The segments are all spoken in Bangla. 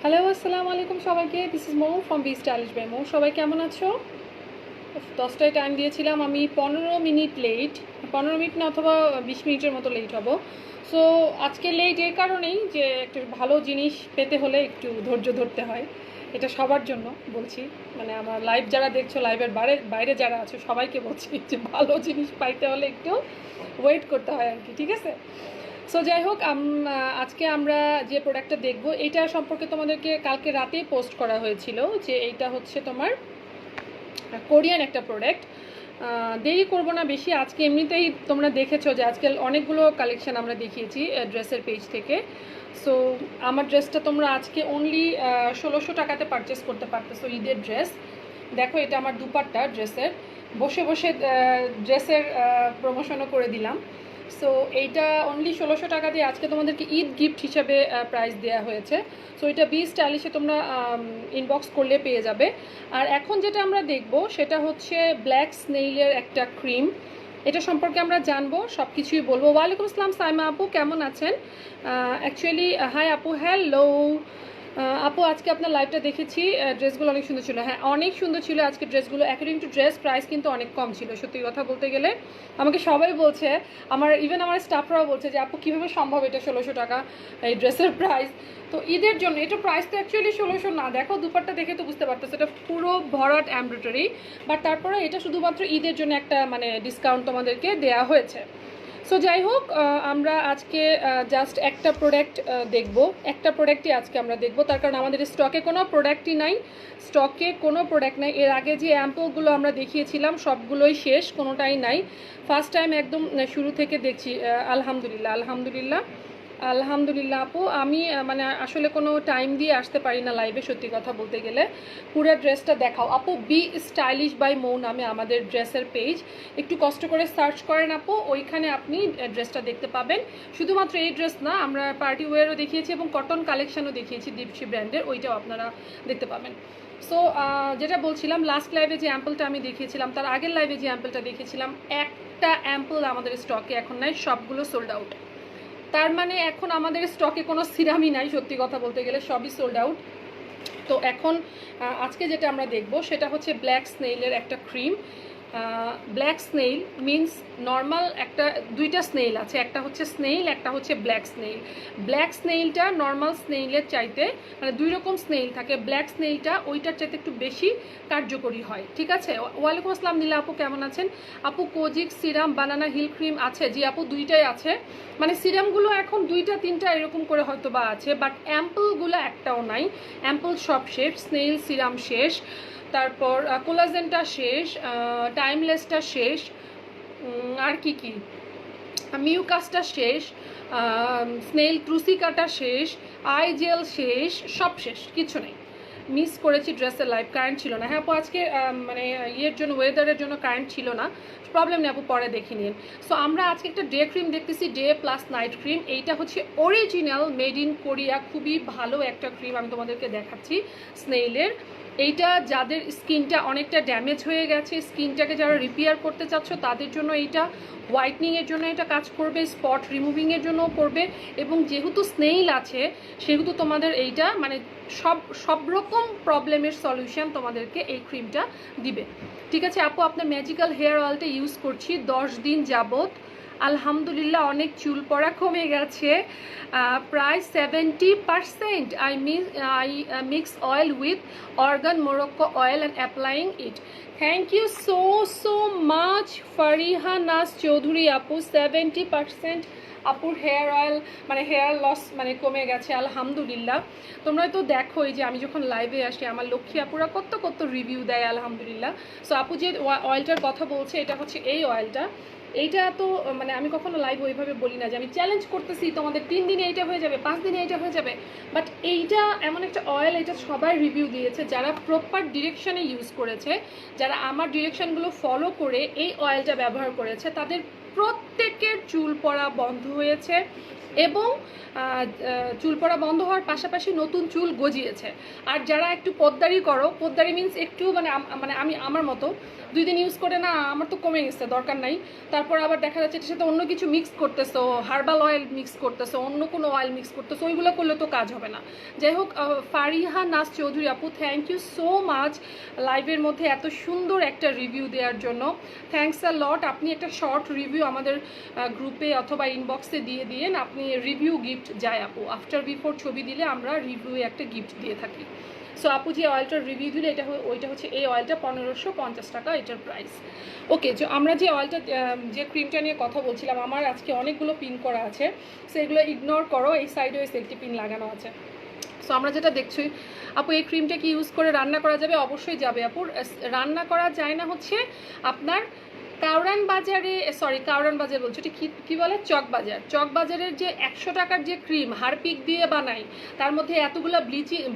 হ্যালো, আসসালামু আলাইকুম সবাইকে। This is Mou from be stylish by Mou. সবাই কেমন আছো? 10টায় টাইম দিয়েছিলাম, আমি 15 মিনিট লেট, 15 মিনিট না অথবা 20 মিনিটের মতো লেট হব। সো আজকে লেট এই কারণেই যে একটু ভালো জিনিস পেতে হলে একটু ধৈর্য ধরতে হয়। এটা সবার জন্য বলছি, মানে আমার লাইভ যারা দেখছো, লাইভের বাইরে বাইরে যারা আছো সবাইকে বলছি যে ভালো জিনিস পাইতে হলে একটু ওয়েট করতে হয় আর কি, ঠিক আছে? সো যাই হোক, আজকে আমরা যে প্রোডাক্টটা দেখব এইটা সম্পর্কে তোমাদেরকে কালকে রাতেই পোস্ট করা হয়েছিল যে এইটা হচ্ছে তোমার কোরিয়ান একটা প্রোডাক্ট। দেরি করবো না বেশি, আজকে এমনিতেই তোমরা দেখেছো যে আজকে অনেকগুলো কালেকশন আমরা দেখিয়েছি ড্রেসের পেজ থেকে। সো আমার ড্রেসটা তোমরা আজকে অনলি 1600 টাকাতে পারচেস করতে পারতেছো, ঈদের ড্রেস। দেখো, এটা আমার দুপাট্টা ড্রেসের, বসে বসে ড্রেসের প্রমোশনও করে দিলাম। সো এইটা অনলি 1600 টাকা দিয়ে আজকে তোমাদেরকে ঈদ গিফট হিসাবে প্রাইস দেওয়া হয়েছে। সো এটা বি স্টাইলিশে তোমরা ইনবক্স করলে পেয়ে যাবে। আর এখন যেটা আমরা দেখব সেটা হচ্ছে ব্ল্যাক স্নেইলের একটা ক্রিম। এটা সম্পর্কে আমরা জানবো, সব কিছুই বলবো। ওয়ালাইকুম আসসালাম সাইমা আপু, কেমন আছেন? অ্যাকচুয়ালি হাই আপু, হ্যালো আপু, আজকে আপনার লাইভটা দেখেছি, ড্রেসগুলো অনেক সুন্দর ছিল। হ্যাঁ, অনেক সুন্দর ছিল আজকে ড্রেসগুলো। অ্যাকর্ডিং টু ড্রেস প্রাইস কিন্তু অনেক কম ছিল, সত্যি কথা বলতে গেলে। আমাকে সবাই বলছে, ইভেন আমার স্টাফরাও বলছে যে আপু কীভাবে সম্ভব এটা 1600 টাকা এই ড্রেসের প্রাইস। তো ঈদের জন্য এটা প্রাইস তো অ্যাকচুয়ালি 1600 না। দেখো দুপাট্টা দেখে তো বুঝতে পারতেছো এটা পুরো ভরাট এমব্রয়ডারি, বাট তারপরে এটা শুধুমাত্র ঈদের জন্য একটা মানে ডিসকাউন্ট তোমাদেরকে দেওয়া হয়েছে। সো যাই হোক, আমরা আজকে জাস্ট একটা প্রোডাক্ট দেখব, একটা প্রোডাক্টই আজকে আমরা দেখব, তার কারণ আমাদের স্টকে কোনো প্রোডাক্টই নাই, স্টকে কোনো প্রোডাক্ট নাই। এর আগে যে অ্যাম্পলগুলো আমরা দেখিয়েছিলাম সবগুলোই শেষ, কোনোটাই নাই। ফার্স্ট টাইম একদম শুরু থেকে দেখছি। আলহামদুলিল্লাহ আলহামদুলিল্লাহ আলহামদুলিল্লাহ আপু, আমি মানে আসলে কোনো টাইম দিয়ে আসতে পারি না লাইভে, সত্যি কথা বলতে গেলে। পুরো ড্রেসটা দেখাও আপু, বি স্টাইলিশ বাই মৌ নামে আমাদের ড্রেসের পেজ, একটু কষ্ট করে সার্চ করেন আপু, ওইখানে আপনি ড্রেসটা দেখতে পাবেন। শুধুমাত্র এই ড্রেস না, আমরা পার্টি ওয়্যারও দেখিয়েছি এবং কটন কালেকশানও দেখিয়েছি দীপশি ব্র্যান্ডের, ওইটাও আপনারা দেখতে পাবেন। সো যেটা বলছিলাম, লাস্ট লাইভে যে অ্যাম্পলটা আমি দেখিয়েছিলাম, তার আগের লাইভে যে অ্যাম্পলটা দেখিয়েছিলাম, একটা অ্যাম্পল আমাদের স্টকে এখন নাই, সবগুলো সোল্ড আউট। তার মানে এখন আমাদের স্টকে কোনো সিরামই নাই, সত্যি কথা বলতে গেলে সবই সোল্ড আউট। তো এখন আজকে যেটা আমরা দেখব সেটা হচ্ছে ব্ল্যাক স্নেইলের একটা cream. Black snail means normal একটা, দুইটা স্নেইল আছে, একটা হচ্ছে স্নেইল, একটা হচ্ছে ব্ল্যাক স্নেইল। ব্ল্যাক স্নেইলটা নর্মাল স্নেইলের চাইতে, মানে দুই রকম স্নেইল থাকে, ব্ল্যাক স্নেইলটা ওইটার চাইতে একটু বেশি কার্যকরী হয়, ঠিক আছে? ওয়ালাইকুম আসসালাম নীলা আপু, কেমন আছেন? আপু কোজিক সিরাম বানানা হিল ক্রিম আছে? জি আপু, দুইটাই আছে। মানে সিরামগুলো এখন দুইটা তিনটা এরকম করে হয়তো বা আছে, বাট অ্যাম্পলগুলো একটাও নাই। অ্যাম্পল সব শেষ, স্নেইল সিরাম শেষ, তারপর কোলাজেনটা শেষ, টাইমলেসটা শেষ, আর কি কি, মিউকাসটা শেষ, স্নেইল ট্রুসিকাটা শেষ, আই জেল শেষ, সব শেষ, কিছু নেই। মিস করেছি ড্রেসের লাইভ, কারেন্ট ছিল না। হ্যাঁ আপু, আজকে মানে ইয়ের জন্য, ওয়েদারের জন্য কারেন্ট ছিল না, প্রবলেম নেই আপু, পরে দেখে নিন। সো আমরা আজকে একটা ডে ক্রিম দেখতেছি, ডে প্লাস নাইট ক্রিম। এইটা হচ্ছে অরিজিনাল মেড ইন কোরিয়া, খুবই ভালো একটা ক্রিম, আমি তোমাদেরকে দেখাচ্ছি স্নেইলের। এইটা যাদের স্কিনটা অনেকটা ড্যামেজ হয়ে গেছে, স্কিনটাকে যারা রিপেয়ার করতে চাচ্ছ তাদের জন্য এইটা, হোয়াইটনিংয়ের জন্য এটা কাজ করবে, স্পট রিমুভিংয়ের জন্যও করবে, এবং যেহেতু স্নেইল আছে সেহেতু তোমাদের এইটা মানে সব রকম প্রবলেমের সলিউশন তোমাদেরকে এই ক্রিমটা দিবে, ঠিক আছে আপু? আপনার ম্যাজিক্যাল হেয়ার অয়েলটা ইউজ করছি 10 দিন যাবত, আলহামদুলিল্লাহ অনেক চুল পড়া কমে গেছে, প্রায় 70%। I mix oil with argan Morocco oil and applying it. Thank you so much Fariha Naz Chowdhury আপু, 70% আপুর হেয়ার অয়েল মানে হেয়ার লস মানে কমে গেছে, আলহামদুলিল্লাহ। তোমরা তো দেখোই যে আমি যখন লাইভে আসি আমার লক্ষ্মী আপুরা কত কত রিভিউ দেয়, আলহামদুলিল্লাহ। সো আপু যে অয়েলটার কথা বলছে এটা হচ্ছে এই অয়েলটা। এইটা তো মানে আমি কখনো লাইভ ওইভাবে বলি না যে আমি চ্যালেঞ্জ করতেছি তোমাদের 3 দিনে এইটা হয়ে যাবে, 5 দিনে এইটা হয়ে যাবে, বাট এইটা এমন একটা অয়েল, এটা সবাই রিভিউ দিয়েছে যারা প্রপার ডিরেকশানে ইউজ করেছে, যারা আমার ডিরেকশানগুলো ফলো করে এই অয়েলটা ব্যবহার করেছে, তাদের প্রত্যেকের চুল পড়া বন্ধ হয়েছে, এবং চুল পড়া বন্ধ হওয়ার পাশাপাশি নতুন চুল গজিয়েছে। আর যারা একটু পদ্মারি করো, পদ্মারি মিন্স একটু মানে আমি আমার মতো 2 দিন ইউজ করে না আমার তো কমে গেছে, দরকার নাই, তারপর আবার দেখা যাচ্ছে এটার সাথে অন্য কিছু মিক্স করতেছো, হার্বাল অয়েল মিক্স করতেছো, অন্য কোনো অয়েল মিক্স করতেছো, ওইগুলো করলে তো কাজ হবে না। যাই হোক, ফারিহা নাজ চৌধুরী আপু, থ্যাংক ইউ সো মাচ লাইভের মধ্যে এত সুন্দর একটা রিভিউ দেওয়ার জন্য। থ্যাংকস আ লট। আপনি একটা শর্ট রিভিউ আমাদের গ্রুপে অথবা ইনবক্সে দিয়ে দিয়েন, আপনি রিভিউ গিফট যায় আপু। আফটার বিফোর ছবি দিলে আমরা রিভিউ একটা গিফট দিয়ে থাকি। সো আপু যে অয়েলটার রিভিউ দিলে ওইটা হচ্ছে এই অয়েলটা 1550 টাকা এটার প্রাইস। ওকে, যে আমরা যে অয়েলটা যে ক্রিমটা নিয়ে কথা বলছিলাম, আমার আজকে অনেকগুলো পিন করা আছে, সো এগুলো ইগনোর করো, এই সাইডেও এই সেফটি পিন লাগানো আছে। সো আমরা যেটা দেখছি আপু, এই ক্রিমটা কি ইউজ করে রান্না করা যাবে? অবশ্যই যাবে আপু। রান্না করা যায় না হচ্ছে আপনার কাউরান বাজারে, কাউরান বাজার বলছি, এটা কী বলে, চকবাজারের যে 100 টাকার যে ক্রিম হারপিক দিয়ে বানাই, তার মধ্যে এতগুলো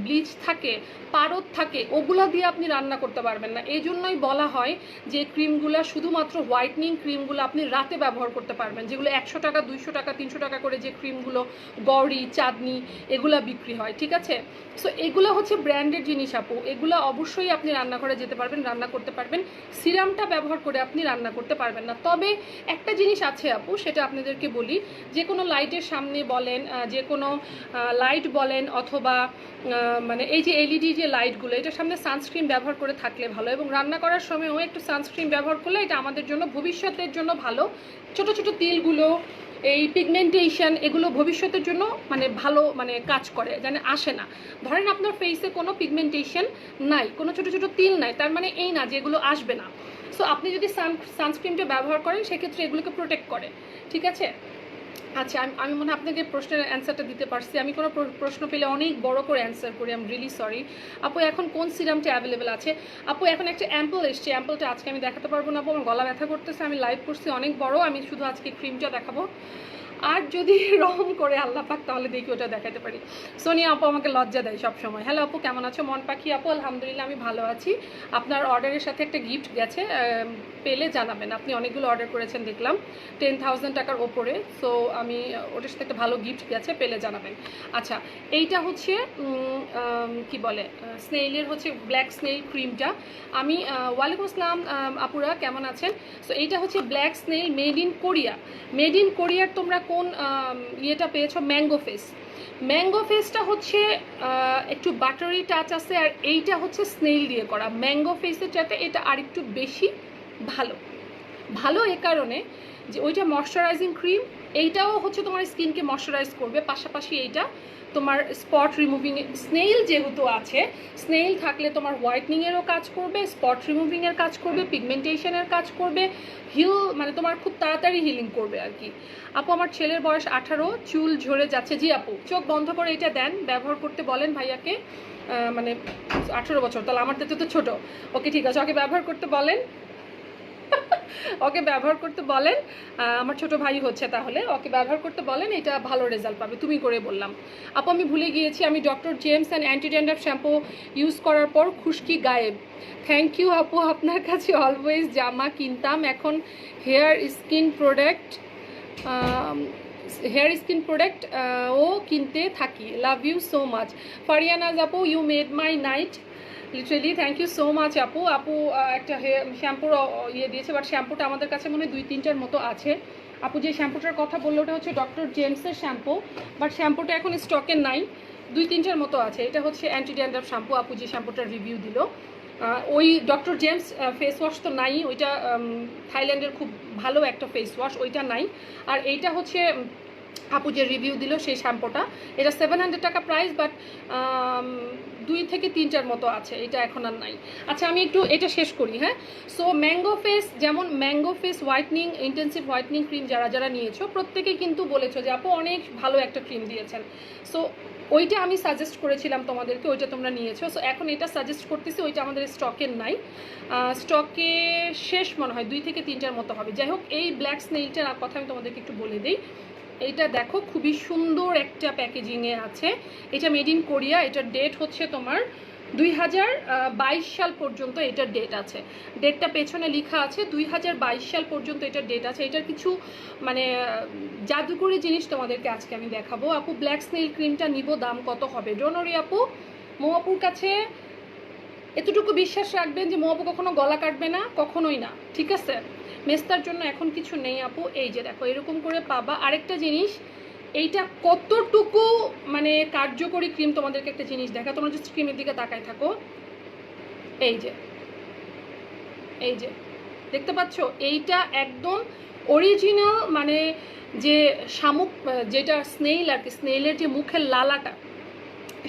ব্লিচ থাকে, পারদ থাকে, ওগুলো দিয়ে আপনি রান্না করতে পারবেন না। এই জন্যই বলা হয় যে ক্রিমগুলো শুধুমাত্র হোয়াইটনিং ক্রিমগুলো আপনি রাতে ব্যবহার করতে পারবেন, যেগুলো 100 টাকা 200 টাকা 300 টাকা করে যে ক্রিমগুলো গৌরি চাঁদনি এগুলা বিক্রি হয়, ঠিক আছে? সো এগুলো হচ্ছে ব্র্যান্ডেড জিনিস আপু, এগুলো অবশ্যই আপনি রান্নাঘরে যেতে পারবেন, রান্না করতে পারবেন। সিরামটা ব্যবহার করে আপনি রান্না করতে পারবেন না। তবে একটা জিনিস আছে আপু, সেটা আপনাদেরকে বলি, যে কোনো লাইটের সামনে বলেন, যে কোনো লাইট বলেন, অথবা মানে এই যে এলইডি যে লাইটগুলো, এটার সামনে সানস্ক্রিন ব্যবহার করে থাকলে ভালো, এবং রান্না করার সময়ও একটু সানস্ক্রিন ব্যবহার করলে এটা আমাদের জন্য ভবিষ্যতের জন্য ভালো। ছোট ছোট তিলগুলো, এই পিগমেন্টেশন, এগুলো ভবিষ্যতের জন্য মানে ভালো মানে কাজ করে, যেন আসে না। ধরেন আপনার ফেসে কোনো পিগমেন্টেশন নাই, কোনো ছোট ছোট তিল নাই, তার মানে এই না যে এগুলো আসবে না। সো আপনি যদি সানস্ক্রিনটা ব্যবহার করেন, সেক্ষেত্রে এগুলোকে প্রোটেক্ট করে, ঠিক আছে? আচ্ছা, আমি মনে হয় আপনাকে প্রশ্নের অ্যান্সারটা দিতে পারছি। আমি কোনো প্রশ্ন পেলে অনেক বড় করে অ্যান্সার করি, আই এম রিয়েলি সরি। আপু এখন কোন সিরামটা অ্যাভেলেবেল আছে? আপু এখন একটা অ্যাম্পল এসছে, অ্যাম্পলটা আজকে আমি দেখাতে পারবো না আপু, আমার গলা ব্যথা করতেছে, আমি লাইভ করছি অনেক বড়, আমি শুধু আজকে ক্রিমটা দেখাবো। আর যদি রহম করে আল্লাহ পাক তাহলে দেখি ওটা দেখাতে পারি। সোনিয়া আপু আমাকে লজ্জা দেয় সব সময়। হ্যালো আপু, কেমন আছো? মন পাখি আপু, আলহামদুলিল্লাহ আমি ভালো আছি। আপনার অর্ডারের সাথে একটা গিফট গেছে, পেলে জানাবেন। আপনি অনেকগুলো অর্ডার করেছেন দেখলাম, 10,000 টাকার ওপরে। সো আমি ওটার সাথে একটা ভালো গিফট গেছে, পেলে জানাবেন। আচ্ছা, এইটা হচ্ছে কি বলে, স্নেইলের হচ্ছে ব্ল্যাক স্নেইল ক্রিমটা। আমি ওয়ালাইকুম আসসালাম আপুরা, কেমন আছেন? সো এইটা হচ্ছে black snail, made in Korea. Made in কোরিয়ার তোমরা কোন ইয়েটা পেয়েছো? Mango face. ম্যাঙ্গো ফেসটা হচ্ছে একটু বাটারি টাচ আছে, আর এইটা হচ্ছে স্নেইল দিয়ে করা। ম্যাঙ্গো ফেসের চাইতে এটা আরেকটু বেশি ভালো। ভালো এ কারণে যে ওইটা ময়শ্চারাইজিং ক্রিম, এইটাও হচ্ছে তোমার স্কিনকে ময়শ্চারাইজ করবে, পাশাপাশি এইটা তোমার স্পট রিমুভিং, স্নেইল যেহেতু আছে, স্নেইল থাকলে তোমার হোয়াইটনিংয়েরও কাজ করবে, স্পট রিমুভিংয়ের কাজ করবে, পিগমেন্টেশনের কাজ করবে, মানে তোমার খুব তাড়াতাড়ি হিলিং করবে আর কি। আপু আমার ছেলের বয়স 18, চুল ঝরে যাচ্ছে। জি আপু, চোখ বন্ধ করে এটা দেন, ব্যবহার করতে বলেন ভাইয়াকে, মানে 18 বছর, তাহলে আমার তো ছোটো। ওকে ঠিক আছে, ওকে ব্যবহার করতে বলেন, ওকে ব্যবহার করতে বলেন, আমার ছোট ভাই হচ্ছে, তাহলে ওকে ব্যবহার করতে বলেন, এটা ভালো রেজাল্ট পাবে। তুমি করে বললাম আপু, আমি ভুলে গিয়েছি, আমি doctor James and anti dandruff shampoo use করার পর খুশকি গায়েব। থ্যাংক ইউ আপু, আপনার কাছে অলওয়েজ জামা কিনতাম, এখন হেয়ার স্কিন প্রোডাক্ট ও কিনতে থাকি। Love you so much. Fariyanaz আপু, you made my night literally, thank you so much আপু। আপু একটা শ্যাম্পুর ইয়ে দিয়েছে, বাট শ্যাম্পুটা আমাদের কাছে মনে হয় 2-3টার মতো আছে। আপু যে শ্যাম্পুটার কথা বললো ওটা হচ্ছে ডক্টর জেমসের শ্যাম্পু, বাট শ্যাম্পুটা এখন স্টকে নাই, 2-3টার মতো আছে। এটা হচ্ছে অ্যান্টি ড্যান্ড্রাফ শ্যাম্পু, আপু যে শ্যাম্পুটার রিভিউ দিল। ওই ডক্টর জেমস ফেস ওয়াশ তো নাই, ওইটা থাইল্যান্ডের খুব ভালো একটা ফেস ওয়াশ, ওইটা নাই। আর এইটা হচ্ছে আপু যে রিভিউ দিল সেই শ্যাম্পুটা, এটা 700 টাকা প্রাইস, বাট 2-3টার মতো আছে, এটা এখন আর নাই। আচ্ছা, আমি একটু এটা শেষ করি। হ্যাঁ, সো ম্যাঙ্গো ফেস, যেমন mango face whitening, intensive whitening cream যারা নিয়েছো প্রত্যেকেই কিন্তু বলেছো যে আপু অনেক ভালো একটা ক্রিম দিয়েছেন। সো ওইটা আমি সাজেস্ট করেছিলাম তোমাদেরকে, ওইটা তোমরা নিয়েছো। সো এখন এটা সাজেস্ট করতেছি, ওইটা আমাদের স্টকের নাই, স্টকে শেষ মনে হয় 2-3টার মতো হবে। যাই হোক, এই ব্ল্যাক স্নেইলটার কথা আমি তোমাদেরকে একটু বলে দিই। এটা দেখো খুবই সুন্দর একটা প্যাকেজিংয়ে আছে, এটা মেড ইন কোরিয়া, এটার ডেট হচ্ছে তোমার 2022 সাল পর্যন্ত এটার ডেট আছে, ডেটটা পেছনে লেখা আছে 2022 সাল পর্যন্ত এটার ডেট আছে। এটার কিছু মানে জাদুকরি জিনিস তোমাদেরকে আজকে আমি দেখাবো। আপু ব্ল্যাক স্নেইল ক্রিমটা নিব, দাম কত হবে? ডোনরি আপু, মোয়াপুর কাছে এতটুকু বিশ্বাস রাখবেন যে মোয়াপু কখনো গলা কাটবে না, কখনোই না, ঠিক আছে? মেস্তার জন্য এখন কিছু নেই আপু। এই যে দেখো এরকম করে পাবা। আরেকটা জিনিস, এইটা কতটুকু মানে কার্যকরী ক্রিম তোমাদেরকে একটা জিনিস দেখা, তোমরা জাস্ট ক্রিমের দিকে তাকায় থাকো। এই যে এই যে দেখতে পাচ্ছ, এইটা একদম অরিজিনাল মানে যে শামুক, যেটা স্নেইল আর কি, স্নেইলের যে মুখের লালাটা,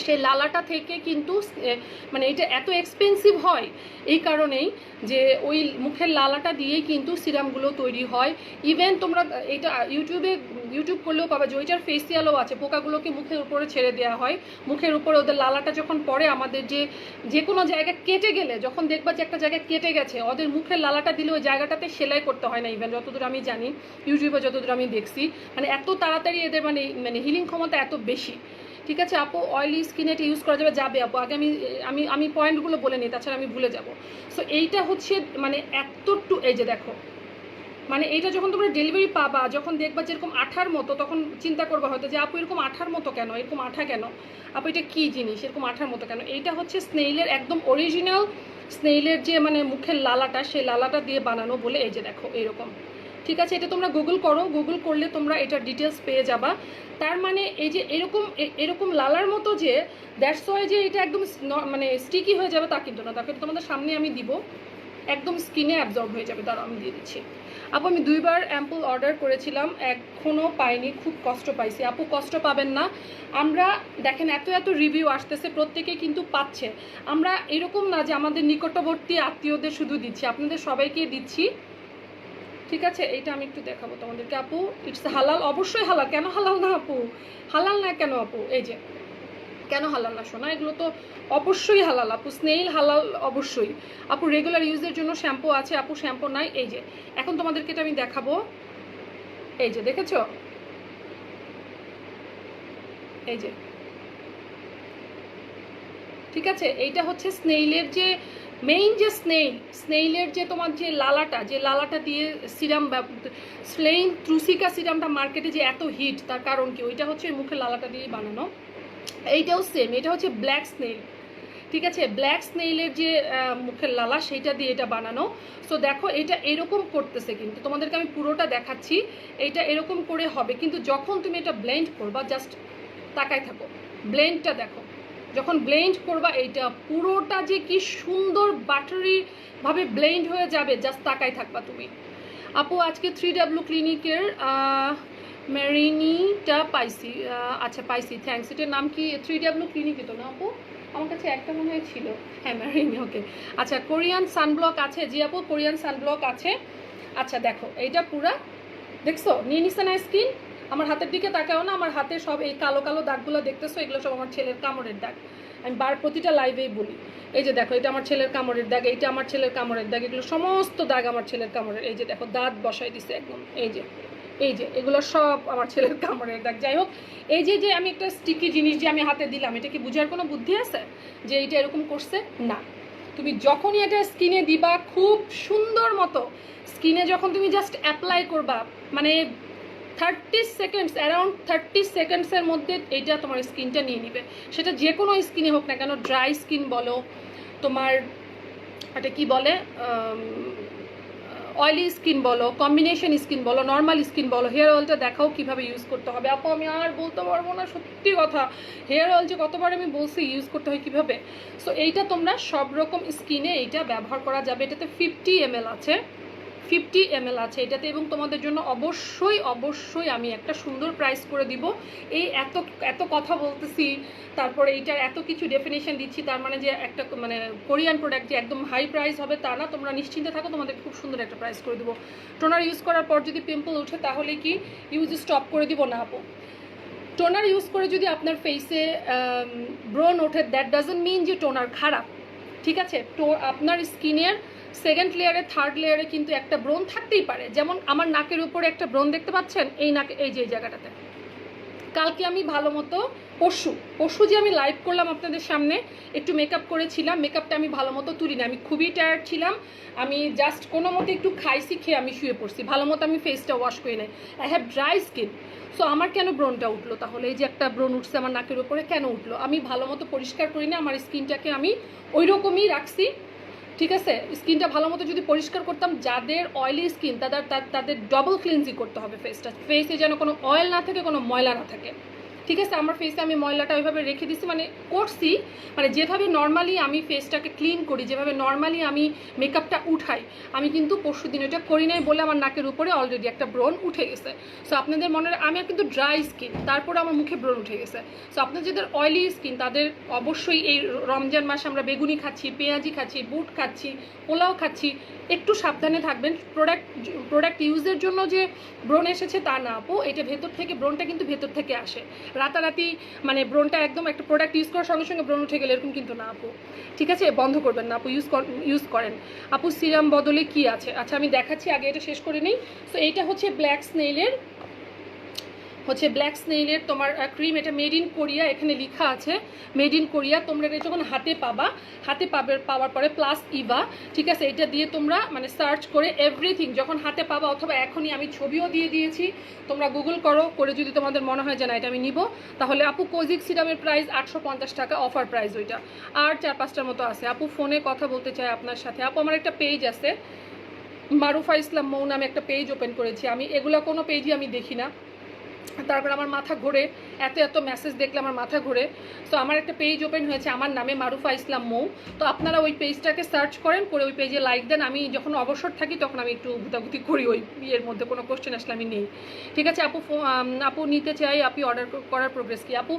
সেই লালাটা থেকে কিন্তু মানে এটা এত এক্সপেন্সিভ হয় এই কারণেই যে ওই মুখের লালাটা দিয়েই কিন্তু সিরামগুলো তৈরি হয়। ইভেন তোমরা এটা ইউটিউব করলেও পাবে যে ওইটার ফেসিয়ালও আছে, পোকাগুলোকে মুখের উপরে ছেড়ে দেওয়া হয়। মুখের উপরে ওদের লালাটা যখন পড়ে, আমাদের যে কোনো জায়গা কেটে গেলে, যখন দেখবা যে একটা জায়গায় কেটে গেছে, ওদের মুখের লালাটা দিলে ওই জায়গাটাতে সেলাই করতে হয় না। ইভেন যতদূর আমি জানি, ইউটিউবে যতদূর আমি দেখছি, মানে এত তাড়াতাড়ি এদের মানে হিলিং ক্ষমতা এত বেশি। ঠিক আছে আপু, অয়েলি স্কিনে এটা ইউজ করা যাবে আপু? আগে আমি পয়েন্টগুলো বলে নিই, তাছাড়া আমি ভুলে যাব। সো এইটা হচ্ছে মানে এতটুকু, এই যে দেখো, মানে এইটা যখন তোমরা ডেলিভারি পাবা, যখন দেখবা যে এরকম আঠার মতো, তখন চিন্তা করবা হয়তো যে আপু এরকম আঠার মতো কেন, এরকম আঠা কেন আপু, এটা কী জিনিস, এরকম আঠার মতো কেন? এইটা হচ্ছে স্নেইলের একদম অরিজিনাল স্নেইলের যে মানে মুখের লালাটা, সেই লালাটা দিয়ে বানানো বলে। এই যে দেখো এরকম, ঠিক আছে? এটা তোমরা গুগল করো, গুগল করলে তোমরা এটার ডিটেলস পেয়ে যাবা। তার মানে এই যে এরকম লালার মতো, যে দ্যাটস ওয়াই যে এটা একদম মানে স্টিকি হয়ে যাবে তা কিন্তু না। তাকে তোমাদের সামনে আমি দিব, একদম স্কিনে অ্যাবজর্ব হয়ে যাবে। তার আমি দিয়ে দিচ্ছি আপু। আমি 2বার অ্যাম্পুল অর্ডার করেছিলাম, এখনও পাইনি, খুব কষ্ট পাইছি আপু। কষ্ট পাবেন না, আমরা দেখেন এত রিভিউ আসতেছে, প্রত্যেকেই কিন্তু পাচ্ছে। আমরা এরকম না যে আমাদের নিকটবর্তী আত্মীয়দের শুধু দিচ্ছি, আপনাদের সবাইকে দিচ্ছি, ঠিক আছে? এইটা আমি একটু দেখাবো তোমাদেরকে আপু। ইটস হালাল, অবশ্যই হালাল। কেন হালাল না আপু? হালাল না কেন আপু? এই যে কেন হালাল না শোনা, এগুলো তো অবশ্যই হালাল আপু। স্নেইল হালাল অবশ্যই আপু। রেগুলার ইউজের জন্য শ্যাম্পু আছে আপু, শ্যাম্পু নাই। এই যে এখন তোমাদেরকে এটা আমি দেখাবো। এই যে দেখেছো, এই যে, ঠিক আছে? এইটা হচ্ছে স্নেইলের যে মেইন যে স্নেইলের যে তোমার যে লালাটা দিয়ে সিরাম, স্লেইন ট্রুসিকা সিরামটা মার্কেটে যে এত হিট, তার কারণ কি? ওইটা হচ্ছে মুখের লালাটা দিয়ে বানানো। এইটাও সেম, এটা হচ্ছে ব্ল্যাক স্নেইল, ঠিক আছে? ব্ল্যাক স্নেইলের যে মুখের লালা, সেইটা দিয়ে এটা বানানো। সো দেখো এটা এরকম করতেছে, কিন্তু তোমাদেরকে আমি পুরোটা দেখাচ্ছি। এইটা এরকম করে হবে, কিন্তু যখন তুমি এটা ব্লেন্ড করবা, জাস্ট তাকায় থাকো, ব্লেন্ডটা দেখো। যখন ব্লেন্ড করবা, এইটা পুরোটা যে কি সুন্দর বাটারি ভাবে ব্লেন্ড হয়ে যাবে, জাস্ট তাকায় থাকবা তুমি আপু। আজকে 3W ক্লিনিকের মেরিনিটা পাইছি। আচ্ছা পাইছি, থ্যাংকস। এটার নাম কি? 3W ক্লিনিকই তো না আপু? আমার কাছে একটা মনে হয় ছিল, হ্যাঁ মেরিনি, ওকে। আচ্ছা কোরিয়ান সানব্লক আছে? জি আপু, কোরিয়ান সানব্লক আছে। আচ্ছা দেখো এইটা পুরা দেখছো, নিয়ে নিছে না স্কিন? আমার হাতের দিকে তাকাও না, আমার হাতে সব এই কালো কালো দাগগুলো দেখতেছো, এগুলো সব আমার ছেলের কামড়ের দাগ। আমি প্রতিটা লাইভেই বলি, এই যে দেখো এটা আমার ছেলের কামড়ের দাগ, এইটা আমার ছেলের কামড়ের দাগ, এগুলো সমস্ত দাগ আমার ছেলের কামড়ের। এই যে দেখো দাঁত বসাই দিছে একদম, এই যে এগুলো সব আমার ছেলের কামড়ের দাগ। যাই হোক, এই যে আমি একটা স্টিকি জিনিস যে আমি হাতে দিলাম, এটা কি বুঝার কোনো বুদ্ধি আছে যে এইটা এরকম করছে? না। তুমি যখনই এটা স্কিনে দিবা, খুব সুন্দর মতো স্কিনে যখন তুমি জাস্ট অ্যাপ্লাই করবা, মানে 30 সেকেন্ডস, অ্যারাউন্ড 30 সেকেন্ডসের মধ্যে এইটা তোমার স্কিনটা নিয়ে নিবে। সেটা যে কোনো স্কিনে হোক না কেন, ড্রাই স্কিন বলো, তোমার এটা কি বলে অয়েলি স্কিন বলো, কম্বিনেশন স্কিন বলো, নর্মাল স্কিন বলো। হেয়ার অয়েলটা দেখাও কীভাবে ইউজ করতে হবে আপু। আমি আর বলতে পারবো না, সত্যি কথা। হেয়ার অয়েল যে কতবার আমি বলছি ইউজ করতে হয় কীভাবে। সো এইটা তোমরা সব রকম স্কিনে এইটা ব্যবহার করা যাবে। এটাতে 50 ml আছে, 50 ml আছে এটাতে, এবং তোমাদের জন্য অবশ্যই আমি একটা সুন্দর প্রাইস করে দিব। এই এত কথা বলতেছি, তারপরে এইটার এত কিছু ডেফিনেশন দিচ্ছি, তার মানে যে একটা মানে কোরিয়ান প্রোডাক্ট যে একদম হাই প্রাইস হবে তা না। তোমরা নিশ্চিন্তে থাকো, তোমাদের খুব সুন্দর একটা প্রাইস করে দেবো। টোনার ইউজ করার পর যদি পিম্পল ওঠে, তাহলে কি ইউজ স্টপ করে দিব? না আপু। টোনার ইউজ করে যদি আপনার ফেসে ব্রোন ওঠে, দ্যাট ডাজন্ট মিন যে টোনার খারাপ, ঠিক আছে? তো আপনার স্কিনের সেকেন্ড লেয়ারে, থার্ড লেয়ারে কিন্তু একটা ব্রোন থাকতেই পারে। যেমন আমার নাকের উপরে একটা ব্রোন দেখতে পাচ্ছেন, এই নাকে, এই যে এই জায়গাটাতে, কালকে আমি ভালো মতো পরশু যে আমি লাইভ করলাম আপনাদের সামনে, একটু মেকআপ করেছিলাম, মেকআপটা আমি ভালো মতো তুলি না, আমি খুবই টায়ার্ড ছিলাম, আমি জাস্ট কোনো মতো একটু খাইছি, খেয়ে আমি শুয়ে পড়ছি, ভালো মতো আমি ফেসটা ওয়াশ করে নাই, I have dry skin. So আমার কেন ব্রনটা উঠলো তাহলে? এই যে একটা ব্রন উঠছে আমার নাকের উপরে, কেন উঠলো? আমি ভালো মতো পরিষ্কার করি না, আমার স্কিনটাকে আমি ওই রকমই রাখছি, ঠিক আছে? স্কিনটা ভালো মতো যদি পরিষ্কার করতাম, যাদের অয়েলি স্কিন তাদের ডবল ক্লিনজিং করতে হবে ফেসটা, ফেসে যেন কোনো অয়েল না থাকে, কোনো ময়লা না থাকে, ঠিক আছে? আমার ফেসে আমি ময়লাটা ওইভাবে রেখে দিচ্ছি, মানে করছি, মানে যেভাবে নর্মালি আমি ফেসটাকে ক্লিন করি, যেভাবে নর্মালি আমি মেকআপটা উঠাই, আমি কিন্তু পরশু দিন এটা করি নাই বলে আমার নাকের উপরে অলরেডি একটা ব্রণ উঠে গেছে। সো আপনাদের মনে, আমি কিন্তু ড্রাই স্কিন, তারপরে আমার মুখে ব্রণ উঠে গেছে। সো আপনাদের যাদের অয়েলি স্কিন তাদের অবশ্যই এই রমজান মাসে আমরা বেগুনি খাচ্ছি, পেঁয়াজি খাচ্ছি, বুট খাচ্ছি, পোলাও খাচ্ছি, একটু সাবধানে থাকবেন। প্রোডাক্ট ইউজের জন্য যে ব্রণ এসেছে তা না আপু, এটা ভেতর থেকে, ব্রণটা কিন্তু ভেতর থেকে আসে, রাতারাতি মানে ব্রণটা একদম একটা প্রোডাক্ট ইউজ করার সঙ্গে সঙ্গে ব্রণ উঠে গেলে এরকম কিন্তু না আপু, ঠিক আছে? বন্ধ করবেন না আপু, ইউজ করেন। আপু সিরাম বদলে কি আছে? আচ্ছা আমি দেখাচ্ছি, আগে এটা শেষ করে নিই। সো এইটা হচ্ছে ব্ল্যাক স্নেইলের তোমার ক্রিম, এটা মেড ইন কোরিয়া, এখানে লেখা আছে মেড ইন কোরিয়া। তোমরা এটা যখন পাওয়ার পরে প্লাস ইভা, ঠিক আছে? এটা দিয়ে তোমরা মানে সার্চ করে এভরিথিং যখন হাতে পাবা, অথবা এখনই আমি ছবিও দিয়ে দিয়েছি, তোমরা গুগল করে যদি তোমাদের মনে হয় যে না এটা আমি নিব, তাহলে আপু কোজিক সিরামের প্রাইস 850 টাকা, অফার প্রাইস ওইটা। আর 4-5টার মতো আছে। আপু ফোনে কথা বলতে চাই আপনার সাথে। আপু আমার একটা পেজ আছে, মারুফা ইসলাম মৌ নামে একটা পেজ ওপেন করেছি আমি, এগুলো কোনো পেজই আমি দেখি না, তারপর আমার মাথা ঘোরে, এত মেসেজ দেখলে আমার মাথা ঘোরে। সো আমার একটা পেজ ওপেন হয়েছে আমার নামে, মারুফা ইসলাম মৌ। তো আপনারা ওই পেজটাকে সার্চ করেন, করে ওই পেজে লাইক দেন। আমি যখন অবসর থাকি তখন আমি একটু গুতাগুতি করি, ওই ইয়ের মধ্যে কোনো কোশ্চেন আসলে আমি নেই, ঠিক আছে? আপু নিতে চাই, আপনি অর্ডার করার প্রোগ্রেস কি? আপু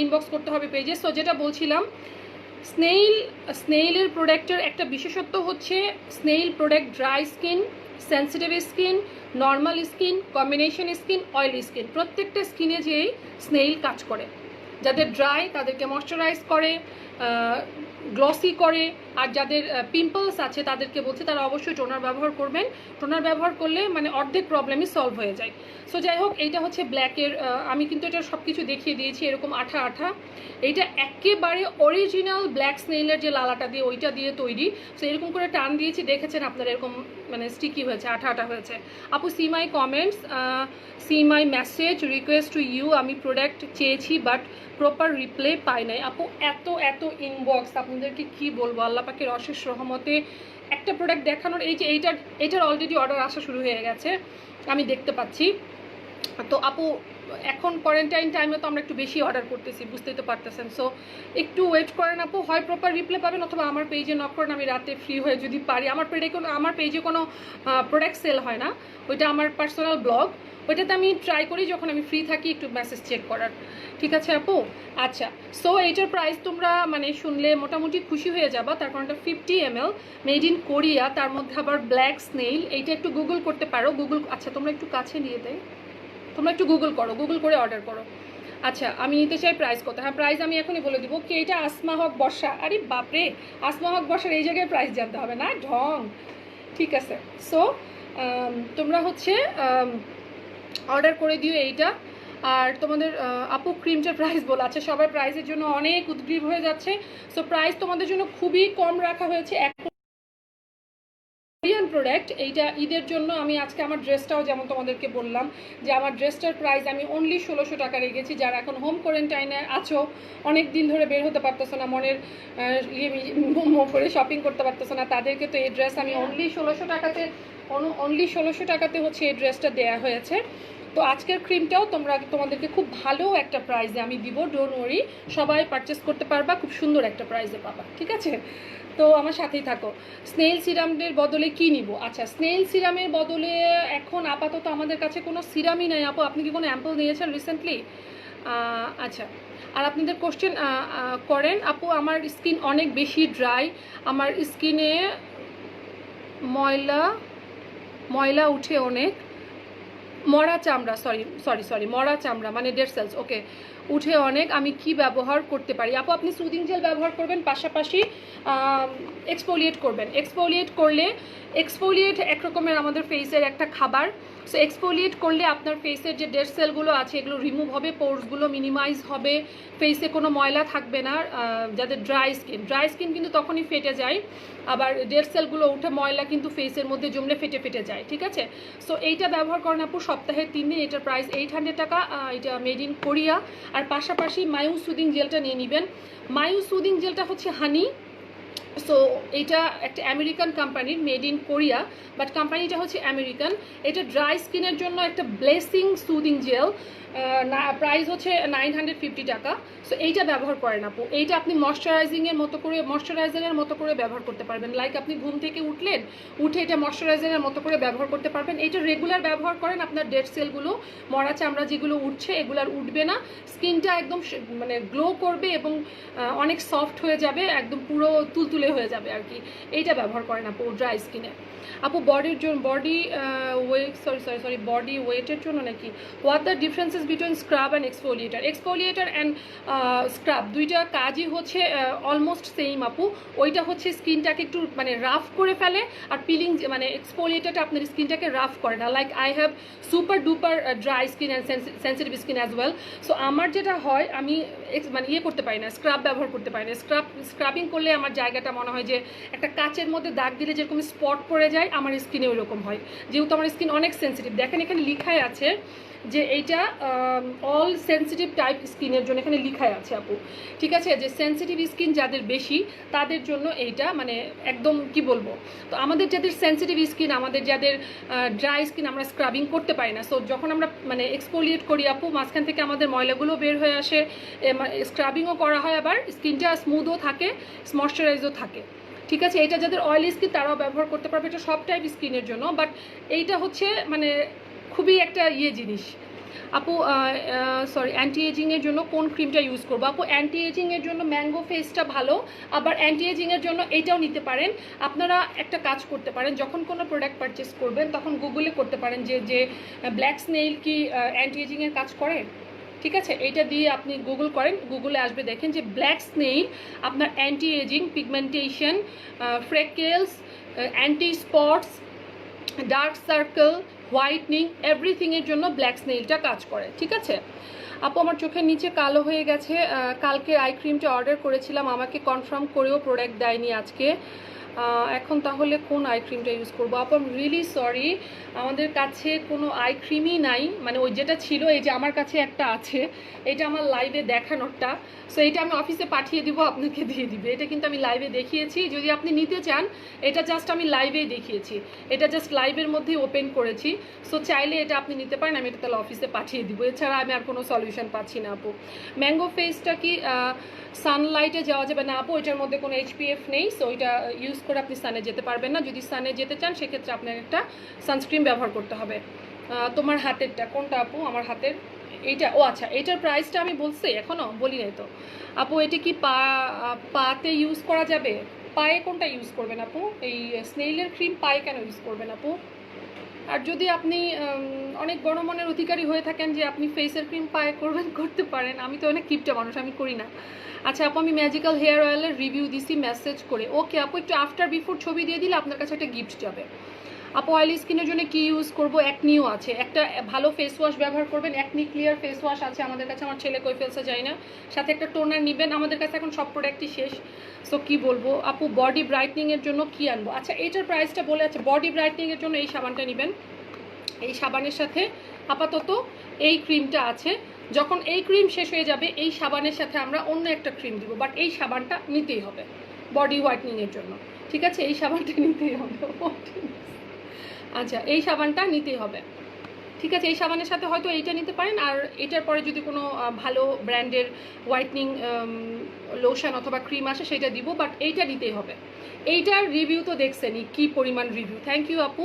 ইনবক্স করতে হবে পেজে। সো যেটা বলছিলাম, স্নেইলের প্রোডাক্টের একটা বিশেষত্ব হচ্ছে, snail product dry skin, sensitive skin, normal skin, combination skin, oily skin, প্রত্যেকটা স্কিনে যেই স্নেইল কাজ করে। যাদের ড্রাই তাদেরকে ময়শ্চারাইজ করে, গ্লসি করে, আর যাদের পিম্পলস আছে তাদেরকে বলছে তারা অবশ্যই টোনার ব্যবহার করবেন। টোনার ব্যবহার করলে মানে অর্ধেক প্রবলেমই সলভ হয়ে যায়। সো যাই হোক, এইটা হচ্ছে ব্ল্যাকের, আমি কিন্তু এটা সব কিছু দেখিয়ে দিয়েছি, এরকম আঠা আঠা। এইটা একেবারে অরিজিনাল ব্ল্যাক স্নেইলের যে লালাটা দিয়ে, ওইটা দিয়ে তৈরি। সো এরকম করে টান দিয়েছি, দেখেছেন আপনারা, এরকম মানে স্টিকি হয়েছে, আঠা আঠা হয়েছে। আপু see my comments, see my message, request to you, আমি প্রোডাক্ট চেয়েছি বাট প্রপার রিপ্লে পাই নাই। আপু এত ইনবক্স, আপনাদেরকে কি বলবো, আল্লাহ পাকের অশেষ রহমতে একটা প্রোডাক্ট দেখানোর, এই যে এইটার অলরেডি অর্ডার আসা শুরু হয়ে গেছে, আমি দেখতে পাচ্ছি। তো আপু এখন কোয়ারেন্টাইন টাইমে তো আমরা একটু বেশি অর্ডার করতেছি, বুঝতেই তো পারতেছেন। সো একটু ওয়েট করেন আপু, হয় প্রপার রিপ্লে পাবেন, অথবা আমার পেজে নক করেন, আমি রাতে ফ্রি হয়ে যদি পারি। আমার পেজে কোনো প্রোডাক্ট সেল হয় না, ওইটা আমার পার্সোনাল ব্লগ, ওইটাতে আমি ট্রাই করি যখন আমি ফ্রি থাকি একটু মেসেজ চেক করার, ঠিক আছে আপু? আচ্ছা, সো এইটার প্রাইস তোমরা মানে শুনলে মোটামুটি খুশি হয়ে যাবা। তার কারণটা 50 ml, মেড ইন কোরিয়া, তার মধ্যে আবার ব্ল্যাক স্নেইল। এইটা একটু গুগল করতে পারো, আচ্ছা তোমরা একটু কাছে নিয়ে দেয়, তোমরা একটু গুগল করে অর্ডার করো। আচ্ছা আমি নিতে চাই, প্রাইস কত? হ্যাঁ প্রাইস আমি এখনই বলে দিব। কি এটা আসমা হক বর্ষা? আরে বাপরে, আসমা হক বর্ষার এই জায়গায় প্রাইস জানতে হবে না, ঢং, ঠিক আছে? সো তোমরা হচ্ছে অর্ডার করে দিও এইটা। আর তোমাদের আপু ক্রিমটার প্রাইস বলা আছে, সবার প্রাইসের জন্য অনেক উদ্গ্রীব হয়ে যাচ্ছে। সো প্রাইস তোমাদের জন্য খুবই কম রাখা হয়েছে, কোরিয়ান প্রোডাক্ট। এইটা ঈদের জন্য আমি আজকে আমার ড্রেসটাও যেমন তোমাদেরকে বললাম যে আমার ড্রেসটার প্রাইস আমি অনলি 1600 টাকা রেখেছি। যারা এখন হোম কোয়ারেন্টাইনে আছো, অনেক দিন ধরে বের হতে পারতেছো না, মনের করে শপিং করতে পারতেছো না, তাদেরকে তো এই ড্রেস আমি অনলি 1600 টাকাতে হচ্ছে এই ড্রেসটা দেওয়া হয়েছে। তো আজকের ক্রিমটাও তোমাদেরকে খুব ভালো একটা প্রাইসে আমি দিব, ডোন্ট ওয়ারি, সবাই পারচেস করতে পারবা, খুব সুন্দর একটা প্রাইসে পাবা, ঠিক আছে? তো আমার সাথেই থাকো। স্নেইল সিরামের বদলে কি নিব? আচ্ছা স্নেইল সিরামের বদলে এখন আপাতত আমাদের কাছে কোনো সিরামই নাই আপু। আপনি কি কোনো অ্যাম্পল নিয়েছেন রিসেন্টলি? আচ্ছা, আর আপনাদের কোশ্চেন করেন আপু, আমার স্কিন অনেক বেশি ড্রাই, আমার স্কিনে ময়লা উঠে অনেক, মরা চামড়া, মরা চামড়া মানে ডেড সেলস, ওকে, উঠে অনেক, আমি কি ব্যবহার করতে পারি? আপু আপনি সুদিং জেল ব্যবহার করবেন, পাশাপাশি এক্সফোলিয়েট করবেন। এক্সফোলিয়েট এক রকমের আমাদের ফেসের একটা খাবার, সো এক্সফোলিয়েট করলে আপনার ফেসের যে ডেড সেলগুলো আছে এগুলো রিমুভ হবে, পোর্সগুলো মিনিমাইজ হবে, ফেসে কোনো ময়লা থাকবে না। যাদের ড্রাই স্কিন কিন্তু তখনই ফেটে যায়, আবার ডেড সেলগুলো উঠে ময়লা কিন্তু ফেসের মধ্যে জমলে ফেটে ফেটে যায়, ঠিক আছে। সো এইটা ব্যবহার করেন আপু সপ্তাহে 3 দিন, এটার প্রাইস 800 টাকা, এটা মেড ইন কোরিয়া। আর পাশাপাশি মায়ু সুদিং জেলটা নিয়ে নেবেন। মায়ু সুদিং জেলটা হচ্ছে হানি, সো এটা একটা আমেরিকান কোম্পানির, মেড ইন কোরিয়া, বাট কোম্পানিটা হচ্ছে আমেরিকান। এটা ড্রাই স্কিনের জন্য একটা ব্লেসিং সুদিং জেল, প্রাইস হচ্ছে 950 টাকা। সো এইটা ব্যবহার করেন আপু, এইটা আপনি ময়শ্চারাইজারের মতো করে ব্যবহার করতে পারবেন। লাইক আপনি ঘুম থেকে উঠলেন, উঠে এটা ময়শ্চারাইজারের মতো করে ব্যবহার করতে পারবেন। এটা রেগুলার ব্যবহার করেন, আপনার ডেড সেলগুলো, মরা চামড়া যেগুলো উঠছে এগুলো আর উঠবে না, স্কিনটা একদম মানে গ্লো করবে এবং অনেক সফট হয়ে যাবে, একদম পুরো তুলতুলে হয়ে যাবে আর কি। এইটা ব্যবহার করেন আপু ড্রাই স্কিনে। আপু বডির জন্য বডি ওয়েটের জন্য নাকি, what the differences between scrub and exfoliator and scrub দুইটা কাজই হচ্ছে অলমোস্ট সেম আপু। ওইটা হচ্ছে স্কিনটাকে একটু মানে রাফ করে ফেলে, আর পিলিং মানে এক্সফোলিয়েটারটা আপনার স্কিনটাকে রাফ করে না। Like I have super duper dry skin and sensitive skin as well. So আমার যেটা হয়, আমি মানে করতে পারি না, স্ক্রাব ব্যবহার করতে পারি না। স্ক্রাবিং করলে আমার জায়গাটা মনে হয় যে একটা কাচের মধ্যে দাগ দিলে যেরকম স্পট পড়ে যায়, আমার স্কিনে ওই রকম হয়, যেহেতু আমার স্কিন অনেক সেন্সিটিভ। দেখেন এখানে লিখাই আছে যে এইটা অল সেন্সিটিভ টাইপ স্কিনের জন্য, এখানে লিখাই আছে আপু, ঠিক আছে, যে সেন্সিটিভ স্কিন যাদের বেশি তাদের জন্য এইটা মানে একদম কি বলবো। তো আমাদের যাদের সেন্সিটিভ স্কিন, আমাদের যাদের ড্রাই স্কিন, আমরা স্ক্রাবিং করতে পারি না। সো যখন আমরা মানে এক্সফোলিয়েট করি আপু, মাঝখান থেকে আমাদের ময়লাগুলো বের হয়ে আসে, স্ক্রাবিংও করা হয়, আবার স্কিনটা স্মুথও থাকে, ময়শ্চারাইজও থাকে, ঠিক আছে। এটা যাদের অয়েলি স্কিন তারাও ব্যবহার করতে পারবে, এটা সব টাইপ স্কিনের জন্য। বাট এইটা হচ্ছে মানে খুবই একটা জিনিস আপু। অ্যান্টি এজিংয়ের জন্য কোন ক্রিমটা ইউজ করবো আপু? অ্যান্টি এজিংয়ের জন্য ম্যাঙ্গো ফেসটা ভালো, আবার অ্যান্টি এজিংয়ের জন্য এইটাও নিতে পারেন। আপনারা একটা কাজ করতে পারেন, যখন কোনো প্রোডাক্ট পারচেস করবেন তখন গুগলে করতে পারেন যে ব্ল্যাক স্নেইল কি অ্যান্টি এজিংয়ের কাজ করে, ঠিক আছে। এইটা দিয়ে আপনি গুগল করেন, গুগলে আসবে, দেখেন যে ব্ল্যাক স্নেইল আপনার anti ageing, pigmentation, freckles, anti spots, dark circle, whitening, এভরিথিংয়ের জন্য ব্ল্যাক স্নেইলটা কাজ করে, ঠিক আছে। আপু আমার চোখের নিচে কালো হয়ে গেছে, কালকে আই ক্রিমটা অর্ডার করেছিলাম, আমাকে কনফার্ম করেও প্রোডাক্ট দেয়নি আজকে, এখন তাহলে কোন আই ক্রিমটা ইউজ করবো আপু? আই এম রিয়েলি সরি, আমাদের কাছে কোনো আই ক্রিমই নাই, মানে ওই যেটা ছিল, এই যে আমার কাছে একটা আছে, এটা আমার লাইভে দেখানোরটা। সো এটা আমি অফিসে পাঠিয়ে দিব, আপনাকে দিয়ে দিবে। এটা কিন্তু আমি লাইভে দেখিয়েছি, যদি আপনি নিতে চান, এটা জাস্ট আমি লাইভেই দেখিয়েছি, এটা জাস্ট লাইভের মধ্যেই ওপেন করেছি। সো চাইলে এটা আপনি নিতে পারেন, আমি এটা তাহলে অফিসে পাঠিয়ে দিব, এছাড়া আমি আর কোনো সলিউশন পাচ্ছি না আপু। ম্যাঙ্গো ফেসটা কি সানলাইটে যাওয়া যাবে না আপু? এটার মধ্যে কোনো HPF নেই, সো এটা ইউজ করে আপনি সানে যেতে পারবেন না। যদি সানে যেতে চান সেক্ষেত্রে আপনার একটা সানস্ক্রিন ব্যবহার করতে হবে। তোমার হাতেরটা কোনটা আপু? আমার হাতের এইটা। ও আচ্ছা, এটার প্রাইসটা আমি বলছি, এখনও বলি নাই তো আপু। এটা কি পাতে ইউজ করা যাবে? পায়ে কোনটা ইউজ করবেন আপু? এই স্নেইলের ক্রিম পায়ে কেন ইউজ করবেন আপু? আর যদি আপনি অনেক গণমনের অধিকারী হয়ে থাকেন যে আপনি ফেসের ক্রিম পায়ে করবেন, করতে পারেন, আমি তো অনেক কিপটা মানুষ, আমি করি না। আচ্ছা আপু, আমি ম্যাজিক্যাল হেয়ার অয়েলের রিভিউ দিছি মেসেজ করে, ওকে আপু, একটু আফটার বিফোর ছবি দিয়ে দিলে আপনার কাছে একটা গিফট যাবে। আপু অয়েলি স্কিনের জন্য কি ইউজ করবো? অ্যাকনিও আছে, একটা ভালো ফেস ওয়াশ ব্যবহার করবেন, অ্যাকনি ক্লিয়ার ফেস ওয়াশ আছে আমাদের কাছে, আমার ছেলে কই ফেলতে যায় না, সাথে একটা টোনার নেবেন, আমাদের কাছে এখন সব প্রোডাক্টই শেষ। সো কি বলবো আপু, বডি ব্রাইটনিংয়ের জন্য কি আনবো? আচ্ছা এইটার প্রাইসটা বলে আছে, বডি ব্রাইটনিংয়ের জন্য এই সাবানটা নেবেন, এই সাবানের সাথে আপাতত এই ক্রিমটা আছে, যখন এই ক্রিম শেষ হয়ে যাবে এই সাবানের সাথে আমরা অন্য একটা ক্রিম দিব, বাট এই সাবানটা নিতেই হবে বডি হোয়াইটনিংয়ের জন্য, ঠিক আছে, এই সাবানটা নিতেই হবে। আচ্ছা এই সাবানটা নিতেই হবে, ঠিক আছে। এই সাবানের সাথে হয়তো এইটা নিতে পারেন, আর এটার পরে যদি কোনো ভালো ব্র্যান্ডের হোয়াইটনিং লোশন অথবা ক্রিম আসে সেটা দিব, বাট এইটা নিতেই হবে। এইটার রিভিউ তো দেখছেনই কি পরিমাণ রিভিউ। থ্যাংক ইউ আপু।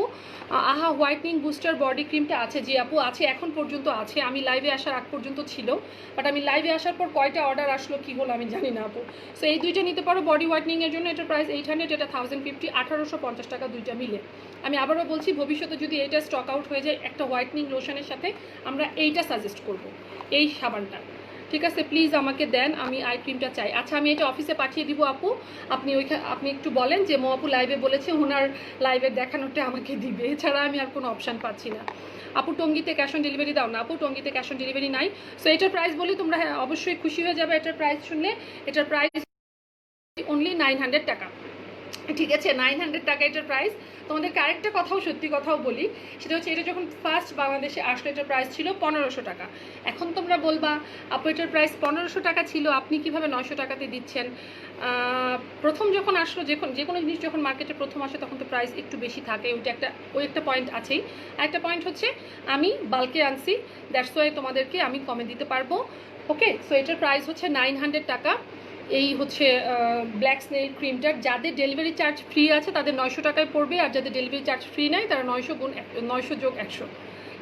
আহা হোয়াইটনিং বুস্টার বডি ক্রিমটা আছে? জি আপু আছে, এখন পর্যন্ত আছে, আমি লাইভে আসার আগ পর্যন্ত ছিল, বাট আমি লাইভে আসার পর কয়টা অর্ডার আসলো কি হলো আমি জানি না আপু। সো এই দুইটা নিতে পারো বডি হোয়াইটনিংয়ের জন্য, এটার প্রাইস 800, এটা 1050, 1850 টাকা দুইটা মিলে। আমি আবারও বলছি, ভবিষ্যতে যদি এইটা স্টক আউট হয়ে যায় একটা হোয়াইটনিং লোশনের সাথে, আমরা এইটা সাজেস্ট করব, এই সাবানটা, ঠিক আছে, প্লিজ আমাকে দেন, আমি আই ক্রিমটা চাই। আচ্ছা আমি এটা অফিসে পাঠিয়ে দিব আপু, আপনি একটু বলেন যে মো আপু লাইভে বলেছে ওনার লাইভে দেখানোটা আমাকে দিবে, এছাড়া আমি আর কোনো অপশান পাচ্ছি না। আপু টঙ্গিতে ক্যাশ অন ডেলিভারি দাও না? আপু টঙ্গিতে ক্যাশ অন ডেলিভারি নাই। সো এটার প্রাইস বলি, তোমরা হ্যাঁ অবশ্যই খুশি হয়ে যাবে এটার প্রাইস শুনলে। এটার প্রাইস অনলি 900 টাকা, ঠিক আছে, 900 টাকা এটার প্রাইস। তোমাদেরকে আরেকটা কথাও সত্যি কথাও বলি, সেটা হচ্ছে এটা যখন ফার্স্ট বাংলাদেশে আসলো এটার প্রাইস ছিল 1500 টাকা। এখন তোমরা বলবা আপু এটার প্রাইস 1500 টাকা ছিল, আপনি কিভাবে 900 টাকাতে দিচ্ছেন? প্রথম যখন আসলো, যে কোনো জিনিস যখন মার্কেটে প্রথম আসে তখন তো প্রাইস একটু বেশি থাকে, ওই একটা পয়েন্ট আছেই। আরেকটা পয়েন্ট হচ্ছে আমি বাল্কে আনছি, দ্যাটস ওয়াই তোমাদেরকে আমি কমে দিতে পারবো। ওকে, সো এটার প্রাইস হচ্ছে 900 টাকা। এই হচ্ছে ব্ল্যাক স্নেল ক্রিমটার। যাদের ডেলিভারি চার্জ ফ্রি আছে তাদের 900 টাকায় পড়বে, আর যাদের ডেলিভারি চার্জ ফ্রি নাই তারা 900 যোগ 100।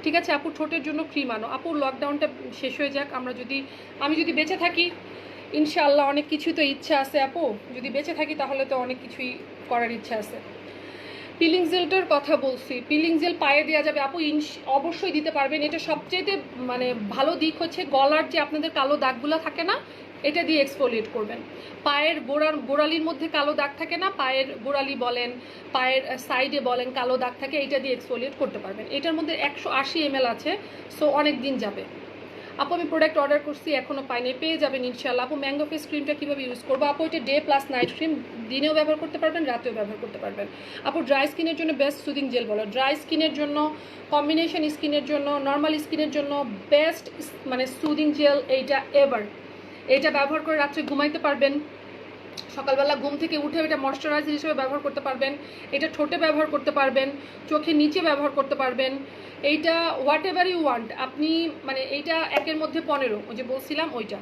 ঠিক আছে আপু, ঠোঁটের জন্য ক্রিম আনো। আপু লকডাউনটা শেষ হয়ে যাক, আমি যদি বেঁচে থাকি ইনশাআল্লাহ, অনেক কিছু তো ইচ্ছা আছে আপু, যদি বেঁচে থাকি তাহলে তো অনেক কিছুই করার ইচ্ছা আছে। পিলিং জেলটার কথা বলছি, পিলিং জেল পায়ে দেওয়া যাবে আপু, অবশ্যই দিতে পারবেন। এটা সবচেয়ে মানে ভালো দিক হচ্ছে গলার যে আপনাদের কালো দাগগুলো থাকে না, এটা দিয়ে এক্সফোলিয়েট করবেন। পায়ের গোড়ালির মধ্যে কালো দাগ থাকে না, পায়ের গোড়ালি বলেন, পায়ের সাইডে বলেন কালো দাগ থাকে, এটা দিয়ে এক্সফোলিয়েট করতে পারবেন। এটার মধ্যে 180 ml আছে, সো অনেক দিন যাবে। আপু আমি প্রোডাক্ট অর্ডার করছি এখনও পাইনি, পেয়ে যাবেন ইনশাল্লাহ। আপু ম্যাঙ্গো ফেস ক্রিমটা কীভাবে ইউজ করবো? আপু এটা ডে প্লাস নাইট ক্রিম, দিনেও ব্যবহার করতে পারবেন, রাতেও ব্যবহার করতে পারবেন। আপু ড্রাই স্কিনের জন্য বেস্ট সুদিং জেল বলো। ড্রাই স্কিনের জন্য, কম্বিনেশন স্কিনের জন্য, নর্মাল স্কিনের জন্য বেস্ট মানে সুদিং জেল এইটা এভার। এইটা ব্যবহার করে রাত্রে ঘুমাইতে পারবেন, সকালবেলা ঘুম থেকে উঠে এটা ময়শ্চারাইজার হিসেবে ব্যবহার করতে পারবেন, এটা ঠোঁটে ব্যবহার করতে পারবেন, চোখের নিচে ব্যবহার করতে পারবেন। এইটা হোয়াট এভার ইউ ওয়ান্ট আপনি, মানে এইটা 1-এর মধ্যে 15, ওই যে বলছিলাম ওইটা।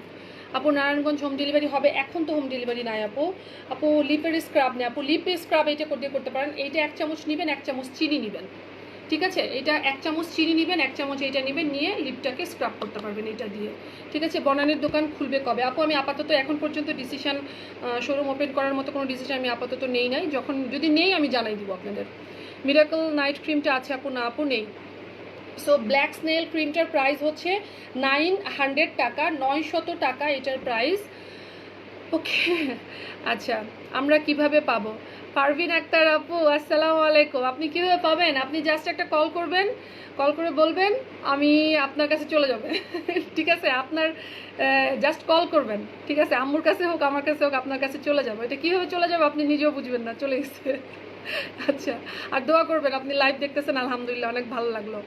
আপু নারায়ণগঞ্জ হোম ডেলিভারি হবে? এখন তো হোম ডেলিভারি নাই আপু। আপু লিপের স্ক্রাব নেই আপু, লিপের স্ক্রাব এইটা করতে পারেন। এইটা 1 চামচ নেবেন, 1 চামচ চিনি নেবেন, ঠিক আছে, এটা 1 চামচ চিনি নেবেন, 1 চামচ এইটা নেবেন, নিয়ে লিপটাকে স্ক্রাব করতে পারবেন এটা দিয়ে, ঠিক আছে। বনানের দোকান খুলবে কবে? আপু আমি আপাতত এখন পর্যন্ত ডিসিশন, শোরুম ওপেন করার মতো কোনো ডিসিশন আমি আপাতত নেই নাই, যদি নেই আমি জানাই দিব আপনাদের। মিরাকল নাইট ক্রিমটা আছে আপু? না আপু নেই। সো ব্ল্যাক স্নেল ক্রিমটার প্রাইস হচ্ছে 900 টাকা, 900 টাকা এটার প্রাইস। ওকে আচ্ছা, আমরা কিভাবে পাবো? পারভিন আক্তার আপু আসসালামু আলাইকুম। আপনি কীভাবে পাবেন? আপনি জাস্ট একটা কল করবেন, কল করে বলবেন আমি আপনার কাছে চলে যাবে ঠিক আছে, আপনার জাস্ট কল করবেন, ঠিক আছে, আম্মুর কাছে হোক আমার কাছে হোক আপনার কাছে চলে যাবো। এটা কীভাবে চলে যাবে আপনি নিজেও বুঝবেন না, চলে গেছে আচ্ছা, আর দোয়া করবেন, আপনি লাইভ দেখতেছেন আলহামদুলিল্লাহ, অনেক ভালো লাগলো।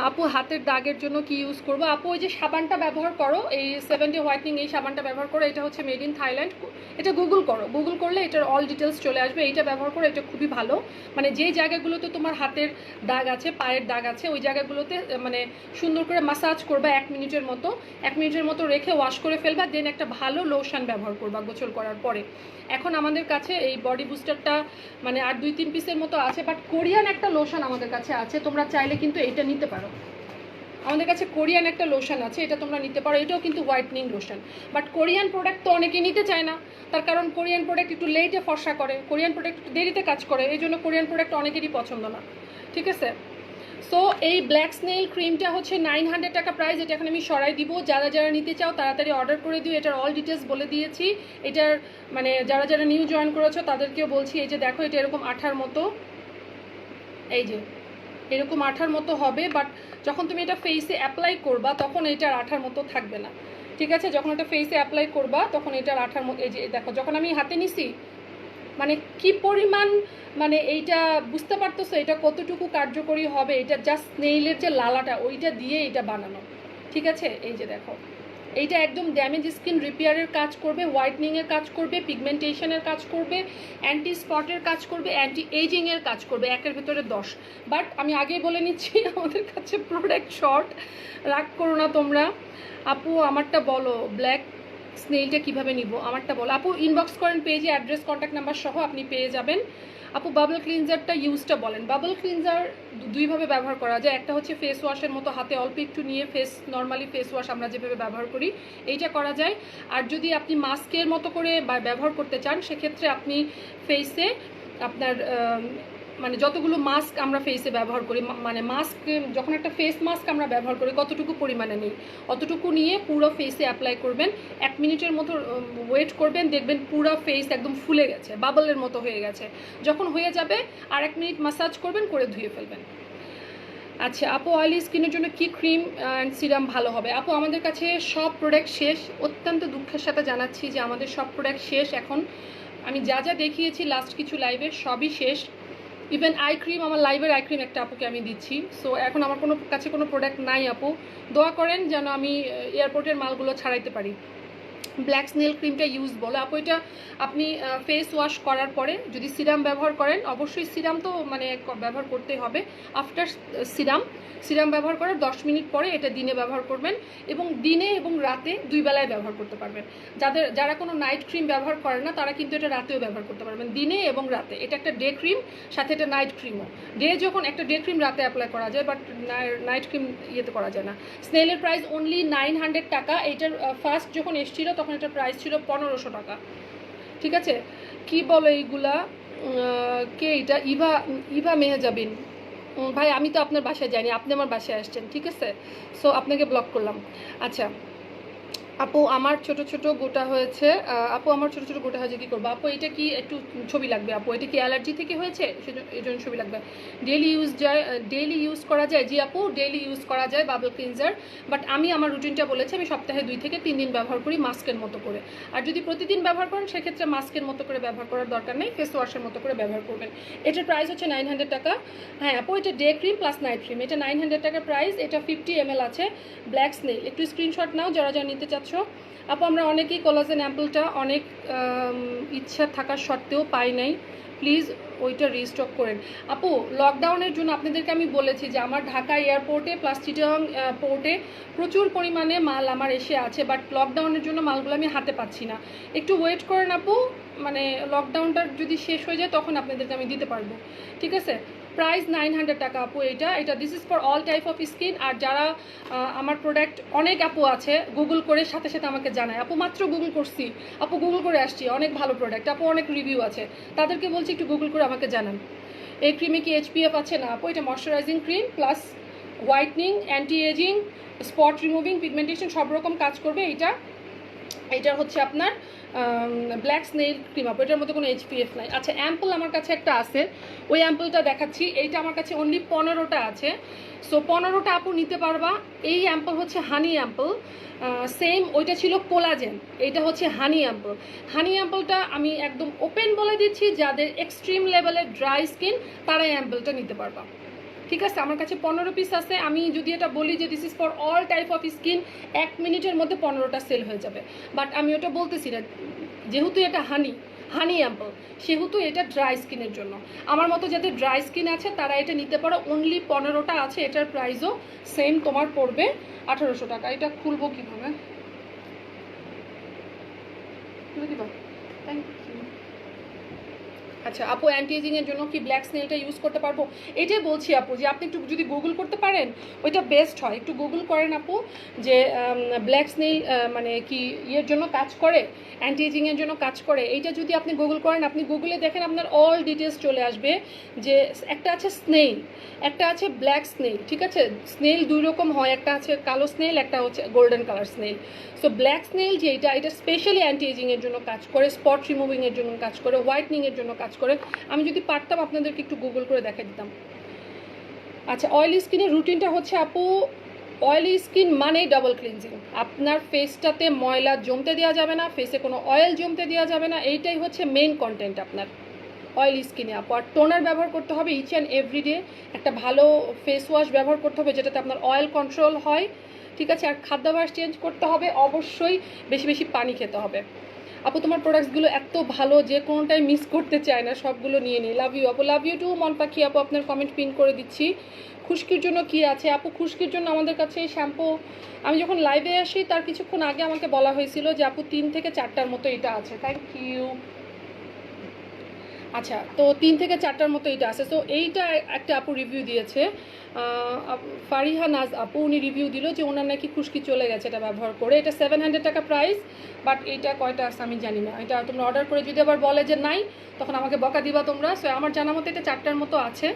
আপু হাতের দাগের জন্য কি ইউজ করবো? আপু ওই যে সাবানটা ব্যবহার করো, এই 70 হোয়াইটনিং, এই সাবানটা ব্যবহার করো, এটা হচ্ছে মেড ইন থাইল্যান্ড। এটা গুগল করলে এটার অল ডিটেলস চলে আসবে। এইটা ব্যবহার করো, এটা খুবই ভালো। মানে যে জায়গাগুলোতে তোমার হাতের দাগ আছে, পায়ের দাগ আছে, ওই জায়গাগুলোতে মানে সুন্দর করে মাসাজ করবা 1 মিনিটের মতো রেখে ওয়াশ করে ফেলবা, দেন একটা ভালো লোশন ব্যবহার করবা গোসল করার পরে। এখন আমাদের কাছে এই বডি বুস্টারটা মানে আর 2-3 পিসের মতো আছে, বাট কোরিয়ান একটা লোশন আমাদের কাছে আছে, তোমরা চাইলে কিন্তু এটা নিতে পারো। আমাদের কাছে কোরিয়ান একটা লোশন আছে, এটা তোমরা নিতে পারো, এটাও কিন্তু whitening lotion. But Korean product তো অনেকেই নিতে চায় না, তার কারণ কোরিয়ান প্রোডাক্ট একটু লেটে ফর্সা করে, কোরিয়ান প্রোডাক্ট দেরিতে কাজ করে, এই জন্য কোরিয়ান প্রোডাক্ট অনেকেরই পছন্দ না, ঠিক আছে। সো এই ব্ল্যাক স্নেল ক্রিমটা হচ্ছে 900 টাকা প্রাইস। এটা এখন আমি সরাই দিব, যারা নিতে চাও তাড়াতাড়ি অর্ডার করে দিও। এটার অল ডিটেলস বলে দিয়েছি। এটার মানে যারা নিউ জয়েন করেছো তাদেরকেও বলছি, এই যে দেখো এটা এরকম আঠার মতো, এই যে এরকম আঠার মতো হবে, বাট যখন তুমি এটা ফেসে অ্যাপ্লাই করবা তখন এটার আঠার মতো থাকবে না, ঠিক আছে। যখন এটা ফেসে অ্যাপ্লাই করবা তখন এটার আঠার মতো, এই যে দেখো যখন আমি হাতে নিছি মানে কি পরিমাণ, মানে এইটা বুঝতে পারতেছো এটা কতটুকু কার্যকরী হবে। এটা জাস্ট স্নেইলের যে লালাটা ওইটা দিয়ে এটা বানানো, ঠিক আছে। এই যে দেখো এইটা একদম ড্যামেজ স্কিন রিপেয়ারের কাজ করবে, হোয়াইটনিংয়ের কাজ করবে, পিগমেন্টেশনের কাজ করবে, অ্যান্টি স্পটের কাজ করবে, অ্যান্টি এজিংয়ের কাজ করবে, 1-এর ভিতরে 10। বাট আমি আগেই বলে নিচ্ছি আমাদের কাছে প্রোডাক্ট শর্ট, রাগ করো না তোমরা। আপু আমারটা বলো, ব্ল্যাক স্নেইলটা কীভাবে নিব আমারটা বলো। আপু ইনবক্স করেন, পেজে অ্যাড্রেস কন্ট্যাক্ট নাম্বার সহ আপনি পেয়ে যাবেন। আপু বাবল ক্লিনজারটা ইউজটা বলেন। বাবল ক্লিনজার দুইভাবে ব্যবহার করা যায়, একটা হচ্ছে ফেস ওয়াশের মতো হাতে অল্প একটু নিয়ে নর্মালি ফেস ওয়াশ আমরা যেভাবে ব্যবহার করি এইটা করা যায়। আর যদি আপনি মাস্কের মতো করে ব্যবহার করতে চান সেক্ষেত্রে আপনি ফেসে আপনার মানে যতগুলো মাস্ক আমরা ফেসে ব্যবহার করি, মানে মাস্ক যখন একটা ফেস মাস্ক আমরা ব্যবহার করি কতটুকু পরিমাণে নেই, অতটুকু নিয়ে পুরো ফেসে অ্যাপ্লাই করবেন। 1 মিনিটের মতো ওয়েট করবেন, দেখবেন পুরো ফেস একদম ফুলে গেছে, বাবলের মতো হয়ে গেছে। যখন হয়ে যাবে আর 1 মিনিট ম্যাসাজ করবেন, করে ধুয়ে ফেলবেন। আচ্ছা আপু, অয়েলি স্কিনের জন্য কি ক্রিম অ্যান্ড সিরাম ভালো হবে? আপু আমাদের কাছে সব প্রোডাক্ট শেষ, অত্যন্ত দুঃখের সাথে জানাচ্ছি যে আমাদের সব প্রোডাক্ট শেষ এখন। আমি যা যা দেখিয়েছি লাস্ট কিছু লাইভে সবই শেষ। ইভেন আই ক্রিম, আমার লাইভের আই ক্রিম একটা আপুকে আমি দিচ্ছি। সো এখন আমার কাছে কোনো প্রোডাক্ট নাই আপু। দোয়া করেন যেন আমি এয়ারপোর্টের মালগুলো ছাড়াইতে পারি। ব্ল্যাক স্নেল ক্রিমটা ইউজ বলে আপু, এটা আপনি ফেস ওয়াশ করার পরে যদি সিরাম ব্যবহার করেন, অবশ্যই সিরাম তো মানে ব্যবহার করতেই হবে। আফটার সিরাম ব্যবহার করার 10 মিনিট পরে এটা দিনে ব্যবহার করবেন, এবং দিনে এবং রাতে 2 বেলায় ব্যবহার করতে পারবেন। যারা কোনো নাইট ক্রিম ব্যবহার করেন না তারা কিন্তু এটা রাতেও ব্যবহার করতে পারবেন, দিনে এবং রাতে। এটা একটা ডে ক্রিম, সাথে এটা নাইট ক্রিমও। যখন একটা ডে ক্রিম রাতে অ্যাপ্লাই করা যায়, বাট নাইট ক্রিম ইয়েতে করা যায় না। স্নেলের প্রাইস অনলি 900 টাকা। এইটার ফার্স্ট যখন এসেছিল তখন এটার প্রাইস ছিল 1500 টাকা। ঠিক আছে, কি বলো এইগুলা? কে এটা? ইভা মেহজাবিন। ভাই আমি তো আপনার বাসায় যাইনি, আপনি আমার বাসায় আসছেন, ঠিক আছে? সো আপনাকে ব্লক করলাম। আচ্ছা আপু আমার ছোট ছোট গোটা হয়েছে, আপু আমার ছোট ছোট গোটা হয়েছে, কী করবো আপু? এটা কি একটু ছবি লাগবে আপু? এটা কি অ্যালার্জি থেকে হয়েছে? এই জন্য ছবি লাগবে। ডেইলি ইউজ করা যায়? জি আপু, ডেইলি ইউজ করা যায় বাবল ক্লিনজার, বাট আমি আমার রুটিনটা বলেছি আমি সপ্তাহে 2 থেকে 3 দিন ব্যবহার করি মাস্কের মতো করে। আর যদি প্রতিদিন ব্যবহার করেন সেক্ষেত্রে মাস্কের মতো করে ব্যবহার করার দরকার নেই, ফেস ওয়াশের মতো করে ব্যবহার করবেন। এটার প্রাইস হচ্ছে 900 টাকা। হ্যাঁ আপু, এটা day cream plus night cream, এটা 900 টাকার প্রাইস। এটা 50 ml আছে। ব্ল্যাক স্নেল, একটু স্ক্রিনশট নাও যারা যারা নিতে চাচ্ছ। আপু আমরা অনেকেই কোলাজেন অ্যাম্পলটা অনেক ইচ্ছা থাকা সত্ত্বেও পাই নাই, প্লিজ ওইটা রিস্টক করেন। আপু লকডাউনের জন্য আপনাদেরকে আমি বলেছি যে আমার ঢাকা এয়ারপোর্টে প্লাস চিটাগাং পোর্টে প্রচুর পরিমাণে মাল আমার এসে আছে, বাট লকডাউনের জন্য মালগুলো আমি হাতে পাচ্ছি না। একটু ওয়েট করেন আপু, মানে লকডাউনটা যদি শেষ হয়ে যায় তখন আপনাদেরকে আমি দিতে পারবো, ঠিক আছে? প্রাইস 900 টাকা আপু। এটা this is for all type of skin. আর যারা আমার প্রোডাক্ট, অনেক আপু আছে গুগল করে সাথে সাথে আমাকে জানায়, আপু মাত্র গুগল করছি, আপু গুগল করে আসছি, অনেক ভালো প্রোডাক্ট, আপু অনেক রিভিউ আছে, তাদেরকে বলছি একটু গুগল করে আমাকে জানান। এই ক্রিমে কি HPF আছে? না আপু, এটা moisturising cream plus whitening, anti ageing, spot removing, pigmentation সব রকম কাজ করবে। এটা হচ্ছে আপনার ব্ল্যাক স্নেল ক্রিম আপু, এটার মধ্যে কোনো HPF নাই। আচ্ছা অ্যাম্পল আমার কাছে একটা আছে, ওই অ্যাম্পলটা দেখাচ্ছি। এইটা আমার কাছে অনলি 15টা আছে। সো 15টা আপু নিতে পারবা। এই অ্যাম্পল হচ্ছে হানি অ্যাম্পল, সেম ওইটা ছিল কোলাজেন, এটা হচ্ছে হানি অ্যাম্পল। হানি অ্যাম্পলটা আমি একদম ওপেন বলে দিচ্ছি, যাদের এক্সট্রিম লেভেলের ড্রাই স্কিন তারা এই অ্যাম্পলটা নিতে পারবা, ঠিক আছে? আমার কাছে 15 পিস আছে। আমি যদি এটা বলি যে this is for all type of skin, 1 মিনিটের মধ্যে 15টা সেল হয়ে যাবে, বাট আমি ওটা বলতেছি না, যেহেতু এটা হানি অ্যাম্পল, সেহেতু এটা ড্রাই স্কিনের জন্য। আমার মতো যাদের ড্রাই স্কিন আছে তারা এটা নিতে পারো। অনলি 15টা আছে। এটার প্রাইসও সেম তোমার পড়বে 1800 টাকা। এটা খুলবো কীভাবে? খুলে দিবা? Thank you. আচ্ছা আপু, অ্যান্টি এজিংয়ের জন্য কি ব্ল্যাক স্নেলটা ইউজ করতে পারবো? এটাই বলছি আপু যে আপনি একটু যদি গুগল করতে পারেন ওইটা বেস্ট হয়। একটু গুগল করেন আপু যে ব্ল্যাক স্নেল মানে কি ইয়ের জন্য কাজ করে, অ্যান্টি এজিংয়ের জন্য কাজ করে। এইটা যদি আপনি গুগল করেন, আপনি গুগলে দেখেন আপনার অল ডিটেলস চলে আসবে যে একটা আছে স্নেল, একটা আছে ব্ল্যাক স্নেল, ঠিক আছে? স্নেল 2 রকম হয়, একটা আছে কালো স্নেল, একটা হচ্ছে golden colour snail. So black snail যে এটা স্পেশালি অ্যান্টি এজিংয়ের জন্য কাজ করে, স্পট রিমুভিংয়ের জন্য কাজ করে, হোয়াইটনিংয়ের জন্য কাজ করে। আমি যদি পারতাম আপনাদেরকে একটু গুগল করে দেখা দিতাম। আচ্ছা অয়েলি স্কিনের রুটিনটা হচ্ছে আপু, অয়েলি স্কিন মানেই ডাবল ক্লিনজিং। আপনার ফেসটাতে ময়লা জমতে দেওয়া যাবে না, ফেসে কোনো অয়েল জমতে দেওয়া যাবে না, এইটাই হচ্ছে মেইন কন্টেন্ট আপনার অয়েলি স্কিনে আপু। আর টোনার ব্যবহার করতে হবে ইচ অ্যান্ড এভরি ডে। একটা ভালো ফেস ওয়াশ ব্যবহার করতে হবে যেটাতে আপনার অয়েল কন্ট্রোল হয়, ঠিক আছে? আর খাদ্যাভ্যাস চেঞ্জ করতে হবে, অবশ্যই বেশি বেশি পানি খেতে হবে। আপু তোমার প্রোডাক্টসগুলো এত ভালো যে কোনোটাই মিস করতে চায় না, সবগুলো নিয়ে নিই। লাভ ইউ আপু, লাভ ইউ টু মন পাখি আপু। আপনার কমেন্ট পিন করে দিচ্ছি। খুশকির জন্য কি আছে আপু? খুশকির জন্য আমাদের কাছে এই শ্যাম্পু, আমি যখন লাইভে আসি তার কিছুক্ষণ আগে আমাকে বলা হয়েছিল যে আপু 3 থেকে 4টার মতো এটা আছে। Thank you. আচ্ছা, তো 3 থেকে 4টার মতো এটা আছে। সো এইটা একটা আপু রিভিউ দিয়েছে, ফারিহা নাজ আপু, উনি রিভিউ দিল যে ওনার নাকি খুশকি চলে গেছে এটা ব্যবহার করে। এটা 700 টাকা প্রাইস, বাট এইটা কয়টা আছে আমি জানি না। এটা তোমরা অর্ডার করে যদি আবার বলে যে নাই, তখন আমাকে বকা দিবা তোমরা। সো আমার জানা মতো এটা 4টার মতো আছে।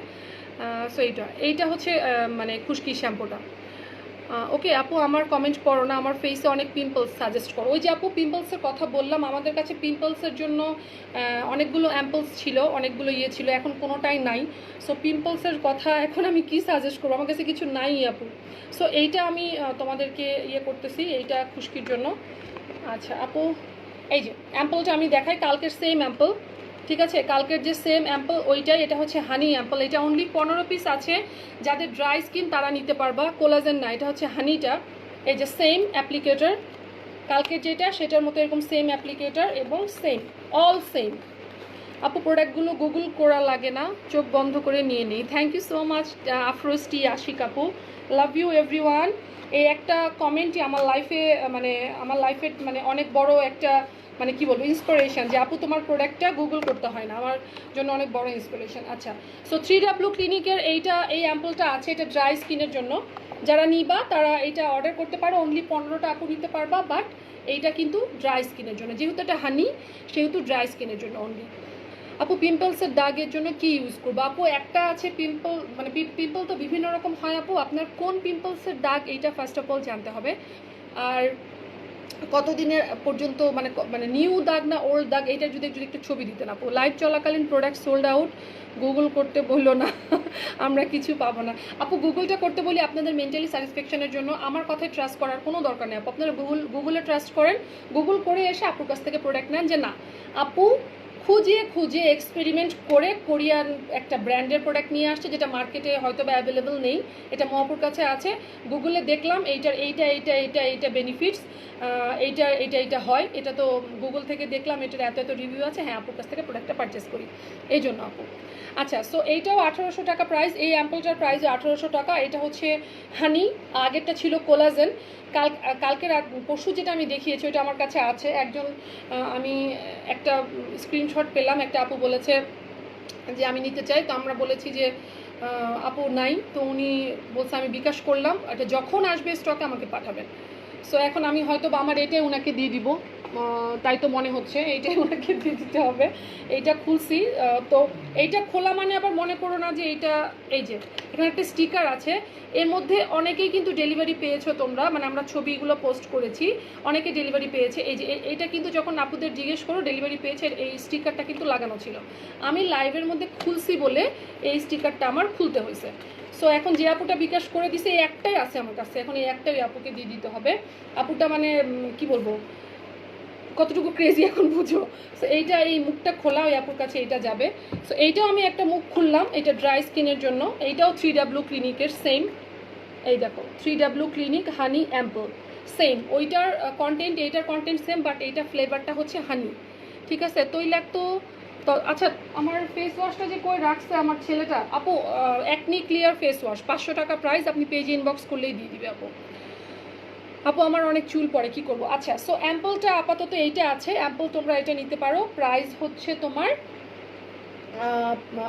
সো এইটা হচ্ছে মানে খুশকি শ্যাম্পুটা। ওকে আপু, আমার কমেন্ট পড়ো না, আমার ফেসে অনেক পিম্পলস সাজেস্ট করো। ওই যে আপু পিম্পলসের কথা বললাম, আমাদের কাছে পিম্পলসের জন্য অনেকগুলো অ্যাম্পলস ছিল, অনেকগুলো ইয়ে ছিল, এখন কোনোটাই নাই। সো পিম্পলসের কথা এখন আমি কি সাজেস্ট করবো, আমার কাছে কিছু নাই আপু। সো এইটা আমি তোমাদেরকে ইয়ে করতেছি, এইটা খুশকির জন্য। আচ্ছা আপু, এই যে অ্যাম্পলটা আমি দেখাই, কালকের সেম অ্যাম্পল, ঠিক আছে, কালকের যে সেম অ্যাম্পল ওইটাই। এটা হচ্ছে হানি অ্যাম্পল, এটা অনলি 15 পিস আছে। যাদের ড্রাই স্কিন তারা নিতে পারবা, কোলাজেন না, এটা হচ্ছে হানিটা। এই যে সেম অ্যাপ্লিকেটার, কালকের যেটা সেটার মতো এরকম সেম অ্যাপ্লিকেটার এবং সেম, অল সেম। আপু প্রোডাক্টগুলো গুগল করা লাগে না, চোখ বন্ধ করে নিয়ে নিই। Thank you so much Afroz T Ashik আপু, লাভ ইউ এভরিওয়ান। এই একটা কমেন্টই আমার লাইফে মানে অনেক বড় একটা মানে কি বলবো ইন্সপিরেশন, যে আপু তোমার প্রোডাক্টটা গুগল করতে হয় না, আমার জন্য অনেক বড় ইন্সপিরেশন। আচ্ছা, সো 3W ক্লিনিকের এই অ্যাম্পলটা আছে, এটা ড্রাই স্কিনের জন্য। যারা নিবা তারা এটা অর্ডার করতে পারো, অনলি 15টা আপু নিতে পারবা, বাট এইটা কিন্তু ড্রাই স্কিনের জন্য, যেহেতু এটা হানি সেহেতু ড্রাই স্কিনের জন্য অনলি। আপু পিম্পলসের দাগের জন্য কি ইউজ করবো? আপু একটা আছে পিম্পল, মানে পিম্পল তো বিভিন্ন রকম হয় আপু, আপনার কোন পিম্পলসের দাগ এইটা ফার্স্ট অফ অল জানতে হবে। আর কতদিনের পর্যন্ত মানে মানে নিউ দাগ না ওল্ড দাগ, এইটা যদি একটু ছবি দিতেন আপু। লাইভ চলাকালীন প্রোডাক্ট সোল্ড আউট, গুগল করতে বললো না আমরা কিছু পাবো না আপু। গুগলটা করতে বলি আপনাদের মেন্টালি স্যাটিসফ্যাকশনের জন্য, আমার কথায় ট্রাস্ট করার কোনো দরকার নেই আপু। আপনারা গুগলে ট্রাস্ট করেন, গুগল করে এসে আপুর কাছ থেকে প্রোডাক্ট নেন, যে না আপু খুঁজে খুঁজে এক্সপেরিমেন্ট করে কোরিয়ান একটা ব্র্যান্ডের প্রোডাক্ট নিয়ে আসছে, যেটা মার্কেটে হয়তো বা অ্যাভেলেবল নেই, এটা মহাপুর কাছে আছে। গুগলে দেখলাম এইটা বেনিফিটস, এইটা হয়, এটা তো গুগল থেকে দেখলাম, এটার এত রিভিউ আছে, হ্যাঁ আপুর কাছ থেকে প্রোডাক্টটা পারচেস করি, এই জন্য আপু। আচ্ছা, সো এইটাও 1800 টাকা প্রাইস, এই অ্যাম্পলটার প্রাইস 1800 টাকা। এটা হচ্ছে হানি, আগেরটা ছিল কোলাজেন। কালকের পরশু যেটা আমি দেখিয়েছি ওইটা আমার কাছে আছে। একজন আমি একটা স্ক্রিনশট পেলাম, একটা আপু বলেছে যে আমি নিতে চাই, তো আমরা বলেছি যে আপু নাই, তো উনি বলছে আমি বিকাশ করলাম, এটা যখন আসবে স্টকে আমাকে পাঠাবেন। সো এখন আমি হয়তো বা আমার এটাই ওনাকে দিয়ে দিব, তাই তো মনে হচ্ছে এইটাই ওনাকে দিয়ে দিতে হবে। এইটা খুলছি, তো এইটা খোলা মানে আবার মনে করো না যে এইটা, এই যে এখানে একটা স্টিকার আছে, এর মধ্যে অনেকেই কিন্তু ডেলিভারি পেয়েছো তোমরা, মানে আমরা ছবিগুলো পোস্ট করেছি, অনেকে ডেলিভারি পেয়েছে। এই যে এটা কিন্তু যখন আপুদের জিজ্ঞেস করো ডেলিভারি পেয়েছে, এই স্টিকারটা কিন্তু লাগানো ছিল, আমি লাইভের মধ্যে খুলছি বলে এই স্টিকারটা আমার খুলতে হয়েছে। সো এখন যে আপুটা বিকাশ করে দিছে এই একটাই আছে আমার কাছে, এখন এই একটাই আপুকে দিয়ে দিতে হবে। আপুটা মানে কি বলবো কতটুকু ক্রেজি এখন বুঝো। সো এইটা, এই মুখটা খোলা, ওই আপুর কাছে এইটা যাবে। সো এইটাও আমি একটা মুখ খুললাম, এটা ড্রাই স্কিনের জন্য। এইটাও 3W ক্লিনিকের সেম, এই দেখো 3W ক্লিনিক হানি অ্যাম্পল, সেম ওইটার কন্টেন্ট এইটার কন্টেন্ট সেম, বাট এইটা ফ্লেভারটা হচ্ছে হানি, ঠিক আছে। তৈলাক্ত তো আচ্ছা, আমার ফেস ওয়াশটা যে কই রাখছে আমার ছেলেটা, আপু অ্যাকনি ক্লিয়ার ফেস ওয়াশ 500 টাকা প্রাইস, আপনি পেজে ইনবক্স করলেই দিয়ে দিবে আপু। আপু আমার অনেক চুল পড়ে কি করব? আচ্ছা, সো অ্যাম্পলটা আপাতত এইটা আছে, অ্যাম্পল তোমরা এটা নিতে পারো, প্রাইস হচ্ছে তোমার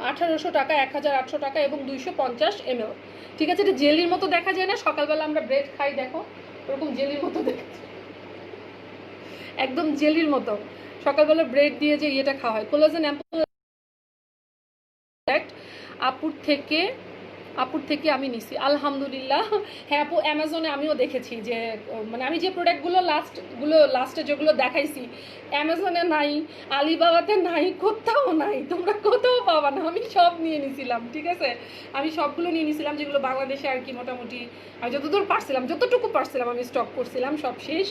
1800 টাকা, 1800 টাকা এবং 250 ml, ঠিক আছে। এটা জেলির মতো দেখা যায় না, সকালবেলা আমরা ব্রেড খাই দেখো ওরকম জেলির মতো দেখা যায়, একদম জেলির মতো সকালবেলা ব্রেড দিয়ে যে ইয়েটা খাওয়া হয়। কোলাজেন অ্যাম্পল আপুর থেকে আমি নিছি আলহামদুলিল্লাহ। হ্যাঁ আপু, অ্যামাজনে আমিও দেখেছি যে মানে আমি যে প্রোডাক্টগুলো লাস্টে যেগুলো দেখাইছি অ্যামাজনে নাই, আলিবাবাতে নাই, কোথাও নাই, তোমরা কোথাও পাবা না, আমি সব নিয়ে নিছিলাম, ঠিক আছে। আমি সবগুলো নিয়ে নিছিলাম যেগুলো বাংলাদেশে আর কি মোটামুটি আমি যতটুকু পারছিলাম আমি স্টক করছিলাম, সব শেষ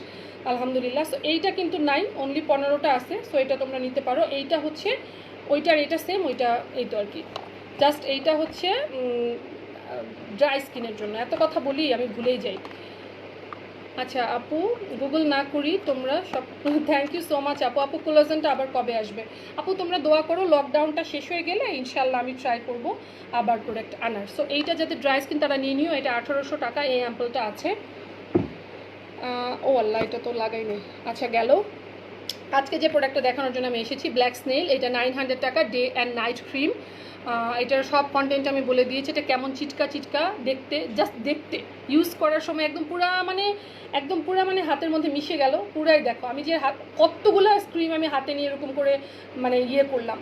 আলহামদুলিল্লাহ। সো এইটা কিন্তু নাই, অনলি 15টা আছে, সো এটা তোমরা নিতে পারো। এইটা হচ্ছে ওইটার, এটা সেম, ওইটা এই তো আর কি, জাস্ট এইটা হচ্ছে ড্রাই স্কিনের জন্য। এত কথা বলি আমি ভুলেই যাই। আচ্ছা আপু, গুগল না করি তোমরা সব, থ্যাংক ইউ সো মাচ আপু। আপু কোলাজেনটা আবার কবে আসবে? আপু তোমরা দোয়া করো, লকডাউনটা শেষ হয়ে গেলে ইনশাল্লাহ আমি ট্রাই করব আবার প্রোডাক্ট আনার। সো এইটা যাতে ড্রাই স্কিন তারা নিয়ে নিও, এটা 1800 টাকা, এই অ্যাম্পলটা আছে। ও আল্লাহ, এটা তো লাগাই নেই, আচ্ছা গেল। আজকে যে প্রোডাক্টটা দেখানোর জন্য আমি এসেছি ব্ল্যাক স্নেইল, এটা 900 টাকা ডে অ্যান্ড নাইট ক্রিম। এটার সব কন্টেন্ট আমি বলে দিয়েছি। এটা কেমন চিটকা চিটকা দেখতে, জাস্ট দেখতে, ইউজ করার সময় একদম পুরা মানে হাতের মধ্যে মিশে গেল পুরাই। দেখো আমি যে কতগুলো ক্রিম আমি হাতে নিয়ে এরকম করে মানে ইয়ে করলাম,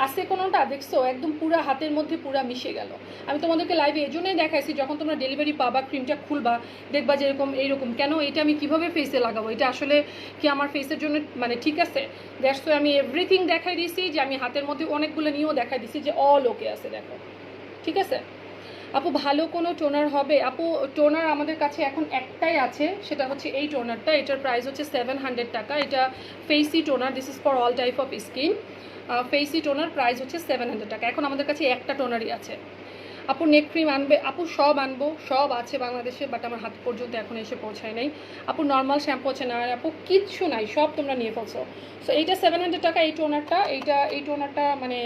আসে কোনোটা দেখছো একদম পুরা হাতের মধ্যে পুরা মিশে গেল। আমি তোমাদেরকে লাইভে এই জন্যই দেখাইছি, যখন তোমরা ডেলিভারি পাবা ক্রিমটা খুলবা দেখবা যে এইরকম কেন, এটা আমি কিভাবে ফেসে লাগাবো, এটা আসলে কি আমার ফেসের জন্য মানে ঠিক আছে। দ্যাটস আমি এভরিথিং দেখাই দিয়েছি, যে আমি হাতের মধ্যে অনেকগুলো নিয়েও দেখাই দিয়েছি যে অল ওকে আছে, দেখো ঠিক আছে। আপু ভালো কোনো টোনার হবে? আপু টোনার আমাদের কাছে এখন একটাই আছে, সেটা হচ্ছে এই টোনারটা। এটার প্রাইস হচ্ছে 700 টাকা। এটা Facy toner, this is for all type of skin. Facy toner price হচ্ছে 700 টাকা। এখন আমাদের কাছে একটা টোনারই আছে। আপু নেক ক্রিম আনবে? আপু সব আনবো, সব আছে বাংলাদেশে, বাট আমার হাত পর্যন্ত এখন এসে পৌঁছায় নাই। আপু নর্মাল শ্যাম্পু আছে না? আপু কিচ্ছু নাই, সব তোমরা নিয়ে ফেলছো। সো এইটা 700 টাকা এই টোনারটা। এই টোনারটা মানে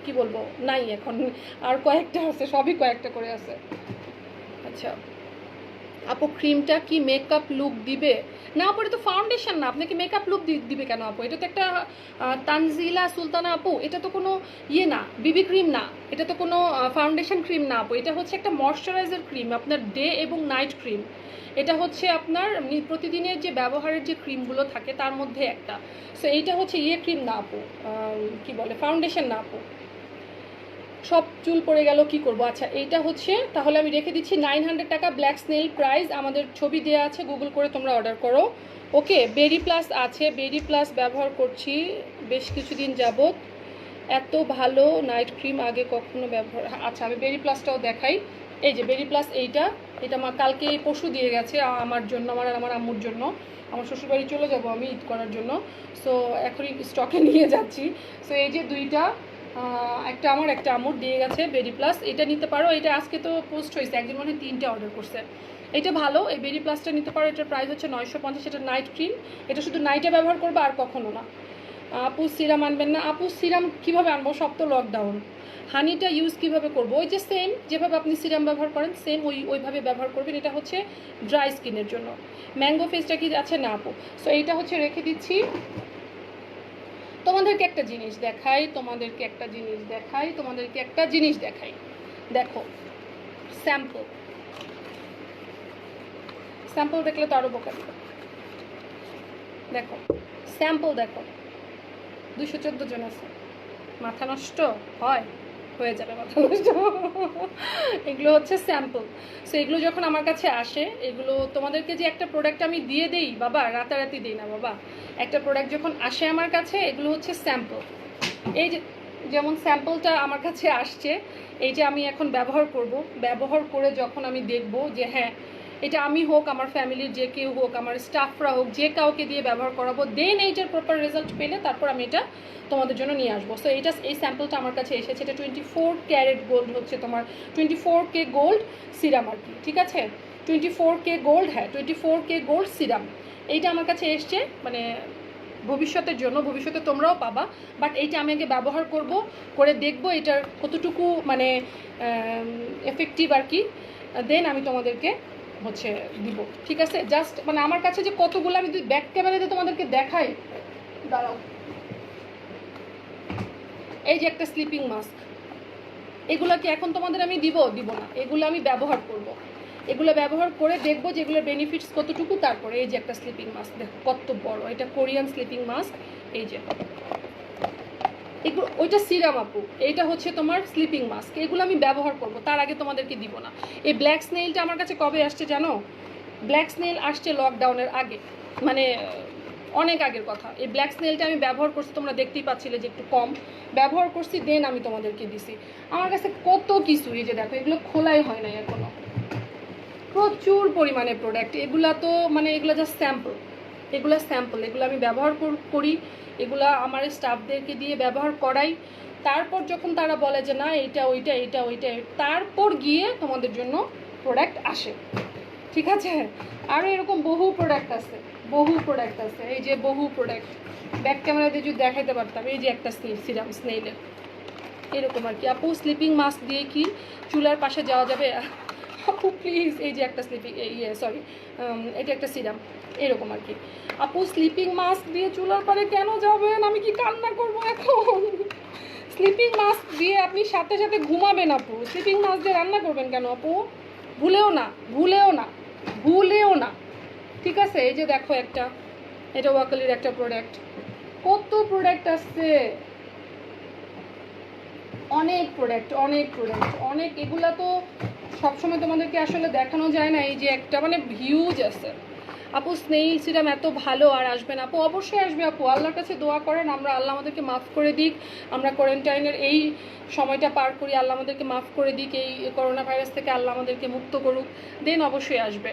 কি বলবো, নাই এখন, আর কয়েকটা আছে, সবই কয়েকটা করে আছে। আচ্ছা আপু ক্রিমটা কি মেকআপ লুক দিবে? না আপু এটা তো ফাউন্ডেশন না, আপনাকে মেকআপ লুক দিবে কেন আপু? এটা তো একটা তানজিলা সুলতানা আপু, এটা তো কোনো ইয়ে না, বিবি ক্রিম না, এটা তো কোনো ফাউন্ডেশন ক্রিম না আপু। এটা হচ্ছে একটা ময়শ্চারাইজার ক্রিম, আপনার ডে এবং নাইট ক্রিম। এটা হচ্ছে আপনার প্রতিদিনের যে ব্যবহারের যে ক্রিমগুলো থাকে তার মধ্যে একটা। সো এইটা হচ্ছে ইয়ে ক্রিম না আপু, কি বলে, ফাউন্ডেশন না আপু। সব চুল পড়ে গেল কি করব। আচ্ছা এইটা হচ্ছে, তাহলে আমি রেখে দিচ্ছি 900 টাকা ব্ল্যাক স্নেল প্রাইস। আমাদের ছবি দেওয়া আছে, গুগল করে তোমরা অর্ডার করো। ওকে বেরি প্লাস আছে, বেরি প্লাস ব্যবহার করছি বেশ কিছুদিন যাবত, এত ভালো নাইট ক্রিম আগে কখনো ব্যবহার। আচ্ছা আমি বেরি প্লাসটাও দেখাই। এই যে বেরি প্লাস, এটা আমার কালকে পরশু দিয়ে গেছে আমার জন্য, আমার আম্মুর জন্য। আমার শ্বশুরবাড়ি চলে যাব আমি ঈদ করার জন্য, সো এখনই স্টকে নিয়ে যাচ্ছি। সো এই যে দুইটা, একটা আমার একটা আম্মুর দিয়ে গেছে বেরি প্লাস, এটা নিতে পারো। এটা আজকে তো পোস্ট হয়েছে, একজন মানে 3টে অর্ডার করছে। এটা ভালো, এই বেরি প্লাসটা নিতে পারো। এটার প্রাইস হচ্ছে 950। এটা নাইট ক্রিম, এটা শুধু নাইটে ব্যবহার করবো আর কখনো না। আপু সিরাম আনবেন না? আপু সিরাম কীভাবে আনবো, সব তো লকডাউন। হানিটা ইউজ কিভাবে করব? ওই যে সেম যেভাবে আপনি সিরাম ব্যবহার করেন সেম ওইভাবে ব্যবহার করবেন। এটা হচ্ছে ড্রাই স্কিনের জন্য। ম্যাঙ্গো ফেসটা কি আছে? না আপু। সো এইটা হচ্ছে রেখে দিচ্ছি। তোমাদেরকে একটা জিনিস দেখাই, দেখো স্যাম্পল দেখলে তো আরও বোকা দিবে। দেখো স্যাম্পল, দেখো 214 জন আছে। মাথা নষ্ট হয়ে যাবে মাথা নষ্ট। এগুলো হচ্ছে স্যাম্পল। সো এগুলো যখন আমার কাছে আসে, এগুলো তোমাদেরকে যে একটা প্রোডাক্ট আমি দিয়ে দেই বাবা, রাতারাতি দিই না বাবা। একটা প্রোডাক্ট যখন আসে আমার কাছে, এগুলো হচ্ছে স্যাম্পল। এই যে যেমন স্যাম্পলটা আমার কাছে আসছে, এই যে আমি এখন ব্যবহার করে যখন আমি দেখব যে হ্যাঁ এটা আমি হোক, আমার ফ্যামিলির যে কেউ হোক, আমার স্টাফরা হোক, যে কাউকে দিয়ে ব্যবহার করাবো, দেন এইটার প্রপার রেজাল্ট পেলে তারপর আমি এটা তোমাদের জন্য নিয়ে আসবো। সো এই স্যাম্পলটা আমার কাছে এসেছে। এটা 24 ক্যারেট গোল্ড হচ্ছে তোমার, 24K গোল্ড সিরাম আর কি, ঠিক আছে? 24K গোল্ড, হ্যাঁ 24K গোল্ড সিরাম। এইটা আমার কাছে এসছে মানে ভবিষ্যতের জন্য, ভবিষ্যতে তোমরাও পাবা। বাট এইটা আমি আগে ব্যবহার করে দেখবো এটার কতটুকু মানে এফেক্টিভ আর কি, দেন আমি তোমাদেরকে হচ্ছে দিব, ঠিক আছে? জাস্ট মানে আমার কাছে যে কতগুলো, আমি যদি ব্যাক ক্যামেরাতে তোমাদেরকে দেখাই, দাঁড়াও। এই যে একটা স্লিপিং মাস্ক, এগুলো কি এখন তোমাদের আমি দিব না, এগুলো আমি ব্যবহার করব। এগুলো ব্যবহার করে দেখবো যে এগুলোর বেনিফিটস কতটুকু। তারপরে এই যে একটা স্লিপিং মাস্ক, দেখো কত বড়, এটা কোরিয়ান স্লিপিং মাস্ক। এই যে এগুলো, ওইটা সিরাম আপু, এইটা হচ্ছে তোমার স্লিপিং মাস্ক। এগুলো আমি ব্যবহার করব, তার আগে তোমাদেরকে দিব না। এই ব্ল্যাক স্নেইলটা আমার কাছে কবে আসছে জানো? ব্ল্যাক স্নেইল আসছে লকডাউনের আগে, মানে অনেক আগের কথা। এই ব্ল্যাক স্নেইলটা আমি ব্যবহার করছি, তোমরা দেখতেই পাচ্ছিলে যে একটু কম ব্যবহার করছি, দেন আমি তোমাদেরকে দিছি। আমার কাছে কত কিছু, এই যে দেখো এগুলো খোলাই হয় না এখনো, প্রচুর পরিমাণে প্রোডাক্ট। এগুলা তো মানে এগুলো জাস্ট স্যাম্পল, এগুলো আমি ব্যবহার করি, এগুলা আমার স্টাফদেরকে দিয়ে ব্যবহার করাই। তারপর যখন তারা বলে যে না এইটা ওইটা, তারপর গিয়ে তোমাদের জন্য প্রোডাক্ট আসে, ঠিক আছে? আরও এরকম বহু প্রোডাক্ট আছে। এই যে বহু প্রোডাক্ট, ব্যাক ক্যামেরা দিয়ে যদি দেখাইতে পারতাম। এই যে একটা সিরাম স্নেইলের, এরকম আর কি। আপু স্লিপিং মাস্ক দিয়ে কি চুলার পাশে যাওয়া যাবে? আপু প্লিজ, এই যে একটা স্লিপিং সরি এটা একটা সিরাম, এরকম আর কি। আপু স্লিপিং মাস্ক দিয়ে চুলার পরে কেন যাবেন? আমি কি কান্না করবো এখন? স্লিপিং মাস্ক দিয়ে আপনি সাথে সাথে ঘুমাবেন আপু, স্লিপিং মাস্ক দিয়ে রান্না করবেন কেন আপু? ভুলেও না, ভুলেও না, ভুলেও না, ঠিক আছে? এই যে দেখো একটা, এটা ওয়াকালির একটা প্রোডাক্ট, কত প্রোডাক্ট আসছে, অনেক প্রোডাক্ট, অনেক প্রোডাক্ট, অনেক, এগুলা তো সবসময় তোমাদেরকে আসলে দেখানো যায় না। এই যে একটা মানে হিউজ আছে আপু। স্নেইল সিরাম এত ভালো, আর আসবে না আপু? অবশ্যই আসবে আপু, আল্লাহর কাছে দোয়া করেন আমরা আল্লাহ আমাদেরকে মাফ করে দিক, আমরা কোয়ারেন্টাইনের এই সময়টা পার করি, আল্লাহ আমাদেরকে মাফ করে দিক, এই করোনা ভাইরাস থেকে আল্লাহ আমাদেরকে মুক্ত করুক, দেন অবশ্যই আসবে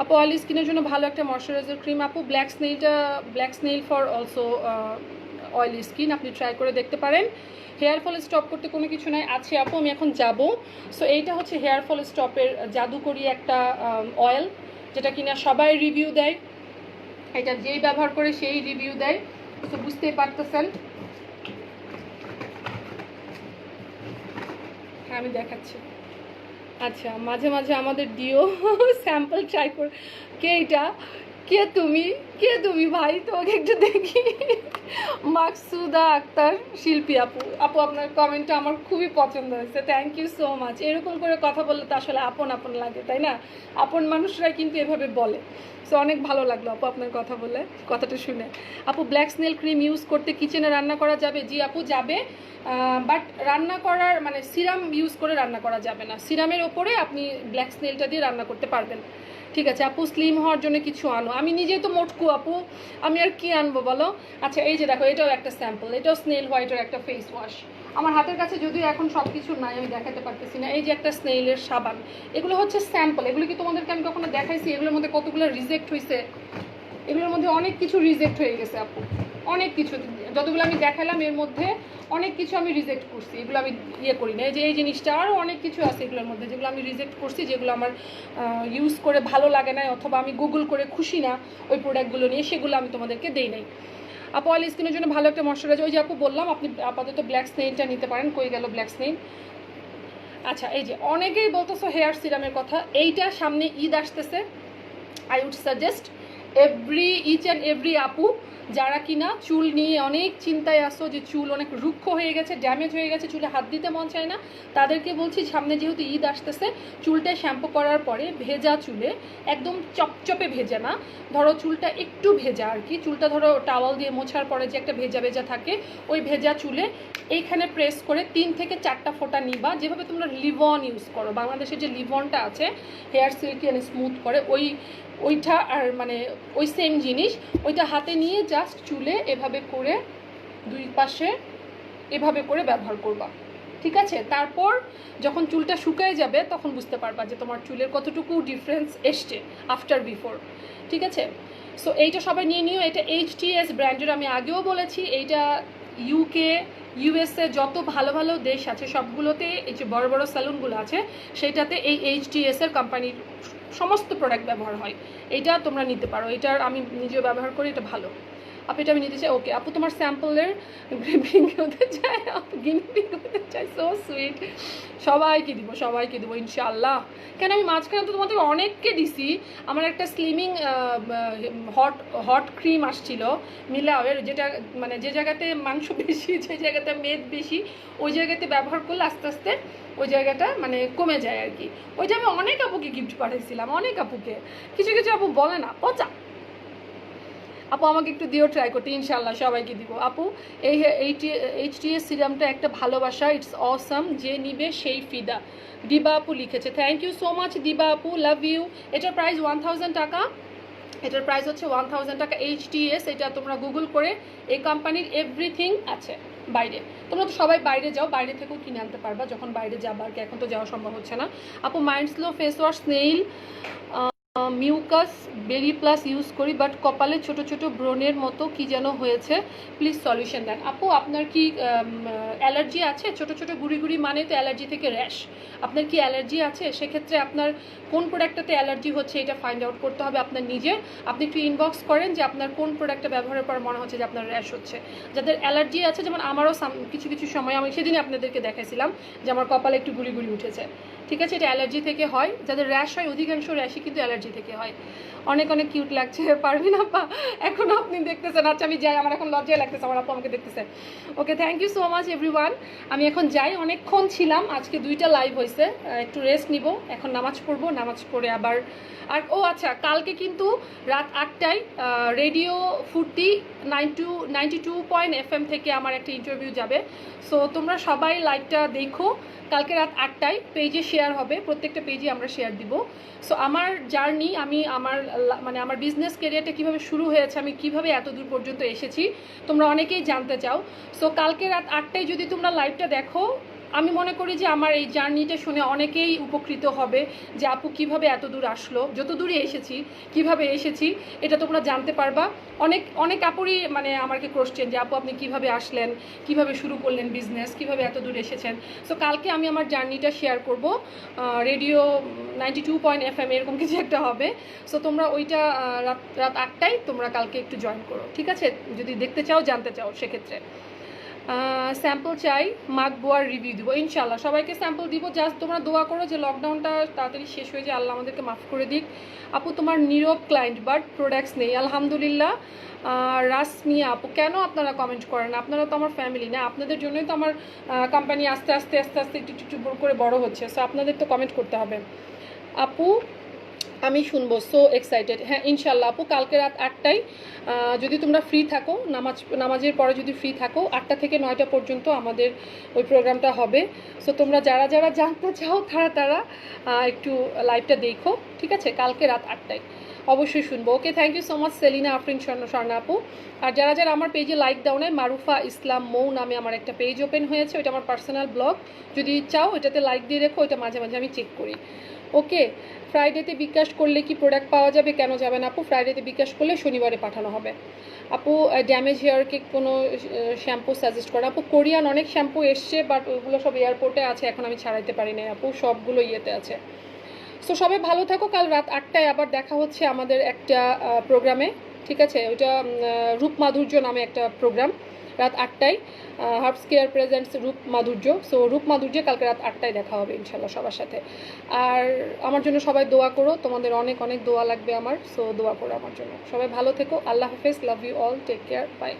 আপু। অয়েলি স্কিনের জন্য ভালো একটা ময়শ্চারাইজার ক্রিম আপু, ব্ল্যাক স্নেইলটা, black snail for also oily skin, আপনি ট্রাই করে দেখতে পারেন। হেয়ার ফল স্টপ করতে কোনো কিছু নাই, আছে আপু, আমি এখন যাব। সো এইটা হচ্ছে হেয়ার ফল স্টপের জাদুকরি একটা অয়েল, যেটা কিনা সবাই রিভিউ দেয়, এটা যেই ব্যবহার করে সেই রিভিউ দেয়। তো বুঝতেই পারতেছেন, হ্যাঁ আমি দেখাচ্ছি। আচ্ছা, মাঝে মাঝে আমাদের দিও স্যাম্পল ট্রাই করে। কে এটা? কে তুমি? কে তুমি ভাই? তোমাকে একটু দেখি। মাকসুদা আক্তার শিল্পী আপু, আপু আপনার কমেন্টটা আমার খুবই পছন্দ হয়েছে, থ্যাংক ইউ সো মাচ। এরকম করে কথা বললে তো আসলে আপন আপন লাগে, তাই না? আপন মানুষরাই কিন্তু এভাবে বলে। সো অনেক ভালো লাগলো আপু আপনার কথা বলে, কথাটা শুনে। আপু ব্ল্যাক স্নেল ক্রিম ইউজ করতে কিচেনে রান্না করা যাবে? জি আপু যাবে, বাট রান্না করার মানে সিরাম ইউজ করে রান্না করা যাবে না, সিরামের ওপরে আপনি ব্ল্যাক স্নেলটা দিয়ে রান্না করতে পারবেন, ঠিক আছে আপু? স্লিম হওয়ার জন্য কিছু আনো, আমি নিজেই তো মোটকু আপু, আমি আর কি আনবো বলো? আচ্ছা এই যে দেখো, এটাও একটা স্যাম্পল, এটাও স্নেল হোয়াইটের একটা ফেস ওয়াশ, আমার হাতের কাছে যদিও এখন সব কিছু নাই, আমি দেখাতে পারতেছি না। এই যে একটা স্নেইলের সাবান, এগুলো হচ্ছে স্যাম্পল, এগুলো কি তোমাদেরকে আমি কখনো দেখাইছি? এগুলোর মধ্যে কতগুলো রিজেক্ট হয়েছে, এগুলোর মধ্যে অনেক কিছু রিজেক্ট হয়ে গেছে আপু, অনেক কিছু, যতগুলো আমি দেখালাম এর মধ্যে অনেক কিছু আমি রিজেক্ট করছি, এগুলো আমি ইয়ে করি না। এই যে এই জিনিসটা, আরও অনেক কিছু আছে এগুলোর মধ্যে যেগুলো আমি রিজেক্ট করছি, যেগুলো আমার ইউজ করে ভালো লাগে না, অথবা আমি গুগল করে খুশি না ওই প্রোডাক্টগুলো নিয়ে, সেগুলো আমি তোমাদেরকে দেই নাই আপু। অয়েল স্কিনের জন্য ভালো একটা ময়শ্চারাইজার, ওই যে আপু বললাম আপনি আপাতত ব্ল্যাক স্নেইলটা নিতে পারেন। কই গেল ব্ল্যাক স্নেইল? আচ্ছা এই যে অনেকেই বলতেছো হেয়ার সিরামের কথা, এইটা সামনে ঈদ আসতেছে, I would suggest each and every আপু যারা কিনা চুল নিয়ে অনেক চিন্তায় আসো, যে চুল অনেক রুক্ষ হয়ে গেছে, ড্যামেজ হয়ে গেছে, চুলে হাত দিতে মন চায় না, তাদেরকে বলছি সামনে যেহেতু ঈদ আসতেছে, চুলটা শ্যাম্পু করার পরে ভেজা চুলে, একদম চপচপে ভেজা না, ধরো চুলটা একটু ভেজা আর কি, চুলটা ধরো টাওয়াল দিয়ে মোছার পরে যে একটা ভেজা ভেজা থাকে, ওই ভেজা চুলে এইখানে প্রেস করে 3 থেকে 4টা ফোঁটা নিবা, যেভাবে তোমরা লিভন ইউজ করো, বাংলাদেশের যে লিভনটা আছে হেয়ার সিল্কি অ্যান্ড স্মুথ করে, ওইটা আর মানে ওই সেম জিনিস, ওইটা হাতে নিয়ে জাস্ট চুলে এভাবে করে দুই পাশে এভাবে করে ব্যবহার করবা, ঠিক আছে? তারপর যখন চুলটা শুকায় যাবে তখন বুঝতে পারবা যে তোমার চুলের কতটুকু ডিফারেন্স এসছে আফটার বিফোর, ঠিক আছে? সো এইটা সবাই নিয়ে নিও, এটা HTS ব্র্যান্ডের, আমি আগেও বলেছি, এইটা ইউকে ইউএসএ যত ভালো ভালো দেশ আছে সবগুলোতে, এই যে বড় বড় স্যালুনগুলো আছে সেটাতে এই HTS এর কোম্পানির সমস্ত প্রোডাক্ট ব্যবহার হয়, এটা তোমরা নিতে পারো, এটার আমি নিজেও ব্যবহার করি, এটা ভালো আপু, এটা আমি নিতে চাই। ওকে আপু তোমার স্যাম্পলের গ্রিপিং হতে চাই আপু, গিনিপিং হতে চাই, সো সুইট, সবাইকে দিব ইনশাআল্লাহ। কেন আমি মাঝখানে তো তোমাদের অনেককে দিছি, আমার একটা স্লিমিং হট ক্রিম আসছিল মিলাওয়ের, যেটা মানে যে জায়গাতে মাংস বেশি, যে জায়গাতে মেদ বেশি, ওই জায়গাতে ব্যবহার করলে আস্তে আস্তে ওই জায়গাটা মানে কমে যায় আর কি। ওইটা আমি অনেক আপুকে গিফট পাঠাইছিলাম, অনেক আপুকে, কিছু কিছু আপু বলে না পচা, আপু আমাকে একটু দিও ট্রাই করতে, ইনশাল্লাহ সবাইকে দিব আপু। এই HTS সিরামটা একটা ভালোবাসা, ইটস অসাম, যে নিবে সেই ফিদা, দিবা আপু লিখেছে, থ্যাংক ইউ সো মাচ দিবা আপু, লাভ ইউ। এটার প্রাইস 1000 টাকা, এটার প্রাইস হচ্ছে 1000 টাকা HTS, এটা তোমরা গুগল করে এই কোম্পানির এভরিথিং আছে বাইরে, তোমরা তো সবাই বাইরে যাও, বাইরে থেকেও কিনে আনতে পারবা যখন বাইরে যাবা আর কি, এখন তো যাওয়া সম্ভব হচ্ছে না আপু। Mind slow face wash snail mucus berry plus use করি, বাট কপালে ছোট ছোট ব্রণের মতো কি যেন হয়েছে, প্লিজ সলিউশন দেন। আপু আপনার কি অ্যালার্জি আছে? ছোট ছোট গুড়ি গুড়ি মানে তো অ্যালার্জি থেকে র্যাশ। আপনার কি অ্যালার্জি আছে? সেক্ষেত্রে আপনার কোন প্রোডাক্টটাতে অ্যালার্জি হচ্ছে এটা ফাইন্ড আউট করতে হবে আপনার নিজের। আপনি একটু ইনবক্স করেন যে আপনার কোন প্রোডাক্টটা ব্যবহারের পর মনে হচ্ছে যে আপনার র্যাশ হচ্ছে। যাদের অ্যালার্জি আছে, যেমন আমারও কিছু কিছু সময়, আমি সেদিনই আপনাদেরকে দেখাইছিলাম যে আমার কপালে একটু গুড়ি গুড়ি উঠেছে, ঠিক আছে, এটা অ্যালার্জি থেকে হয়। যাদের র্যাশ হয়, অধিকাংশ র্যাশই কিন্তু অ্যালার্জি থেকে হয়। অনেক অনেক কিউট লাগছে পারবেন আপা, এখন আপনি দেখতেছেন। আচ্ছা আমি যাই, আমার এখন লজ্জায় লাগতেছে, আমার আপু আমাকে দেখতেছে। Okay, thank you so much everyone. আমি এখন যাই, অনেকক্ষণ ছিলাম, আজকে 2টা লাইভ হয়েছে, একটু রেস্ট নিব, এখন নামাজ পড়বো, নামাজ পড়ে আবার। আর ও আচ্ছা, কালকে কিন্তু রাত 8টায় রেডিও ফুর্তি 92.FM থেকে আমার একটা ইন্টারভিউ যাবে। সো তোমরা সবাই লাইভটা দেখো, কালকে রাত 8টায় পেজে শেয়ার হবে, প্রত্যেকটা পেজে আমরা শেয়ার দিব। সো আমার জার্নি, আমি আমার বিজনেস ক্যারিয়ারটা কীভাবে শুরু হয়েছে, আমি কিভাবে এত দূর পর্যন্ত এসেছি, তোমরা অনেকেই জানতে চাও। সো কালকে রাত 8টায় যদি তোমরা লাইভটা দেখো, আমি মনে করি যে আমার এই জার্নিটা শুনে অনেকেই উপকৃত হবে, যে আপু কিভাবে এত দূর আসলো, যত দূরে এসেছি, কিভাবে এসেছি, এটা তোমরা জানতে পারবা। অনেক আপুরই আমাকে কোশ্চেন যে আপু আপনি কিভাবে আসলেন, কিভাবে শুরু করলেন বিজনেস, কিভাবে এত দূর এসেছেন। সো কালকে আমি আমার জার্নিটা শেয়ার করব, রেডিও 92.FM এরকম কিছু একটা হবে। সো তোমরা ওইটা রাত 8টায় তোমরা কালকে একটু জয়েন করো, ঠিক আছে, যদি দেখতে চাও, জানতে চাও সেক্ষেত্রে। স্যাম্পল চাই, মাখবো আর রিভিউ দিব ইনশাল্লাহ, সবাইকে স্যাম্পল দিব। জাস্ট তোমরা দোয়া করো যে লকডাউনটা তাড়াতাড়ি শেষ হয়ে যায়, আল্লাহ আমাদেরকে মাফ করে দিক। আপু তোমার নীরব ক্লায়েন্ট বাট প্রোডাক্টস নেই, আলহামদুলিল্লাহ। রাসমিয়া আপু, কেন আপনারা কমেন্ট করেন? আপনারা তো আমার ফ্যামিলি না, আপনাদের জন্যই তো আমার কোম্পানি আস্তে আস্তে একটু করে বড় হচ্ছে। সো আপনাদের তো কমেন্ট করতে হবে। আপু আমি শুনবো, সো এক্সাইটেড। হ্যাঁ ইনশাল্লাহ আপু, কালকে রাত 8টায় যদি তোমরা ফ্রি থাকো, নামাজের পরে যদি ফ্রি থাকো, 8টা থেকে 9টা পর্যন্ত আমাদের ওই প্রোগ্রামটা হবে। সো তোমরা যারা যারা জানতে চাও তারা একটু লাইভটা দেখো, ঠিক আছে, কালকে রাত 8টায় অবশ্যই শুনবো। Okay, thank you so much Selina Afrin Swarna আপু। আর যারা যারা আমার পেজে লাইক দাও নাই, মারুফা ইসলাম মৌ নামে আমার একটা পেজ ওপেন হয়েছে, ওইটা আমার পার্সোনাল ব্লগ, যদি চাও ওইটাতে লাইক দিয়ে রেখো, ওইটা মাঝে মাঝে আমি চেক করি। ওকে, ফ্রাইডেতে বিকাশ করলে কি প্রোডাক্ট পাওয়া যাবে? কেন যাবে না আপু? ফ্রাইডেতে বিকাশ করলে শনিবারে পাঠানো হবে। আপু ড্যামেজ হেয়ারকে কোনো শ্যাম্পু সাজেস্ট করে? আপু কোরিয়ান অনেক শ্যাম্পু এসছে, বাট ওগুলো সব এয়ারপোর্টে আছে, এখন আমি ছাড়াইতে পারি না আপু, সবগুলো ইয়েতে আছে। সো সবাই ভালো থাকো, কাল রাত 8টায় আবার দেখা হচ্ছে আমাদের একটা প্রোগ্রামে, ঠিক আছে, ওইটা রূপ মাধুর্য নামে একটা প্রোগ্রাম, রাত 8টায় হার্বস কেয়ার প্রেজেন্টস রূপ মাধুর্য। সো রূপ মাধুর্য কালকে রাত 8টায় দেখা হবে ইনশাল্লাহ সবার সাথে। আর আমার জন্য সবাই দোয়া করো, তোমাদের অনেক অনেক দোয়া লাগবে আমার। সো দোয়া করো আমার জন্য, সবাই ভালো থেকো, আল্লাহ হাফেজ, love you all, take care, by.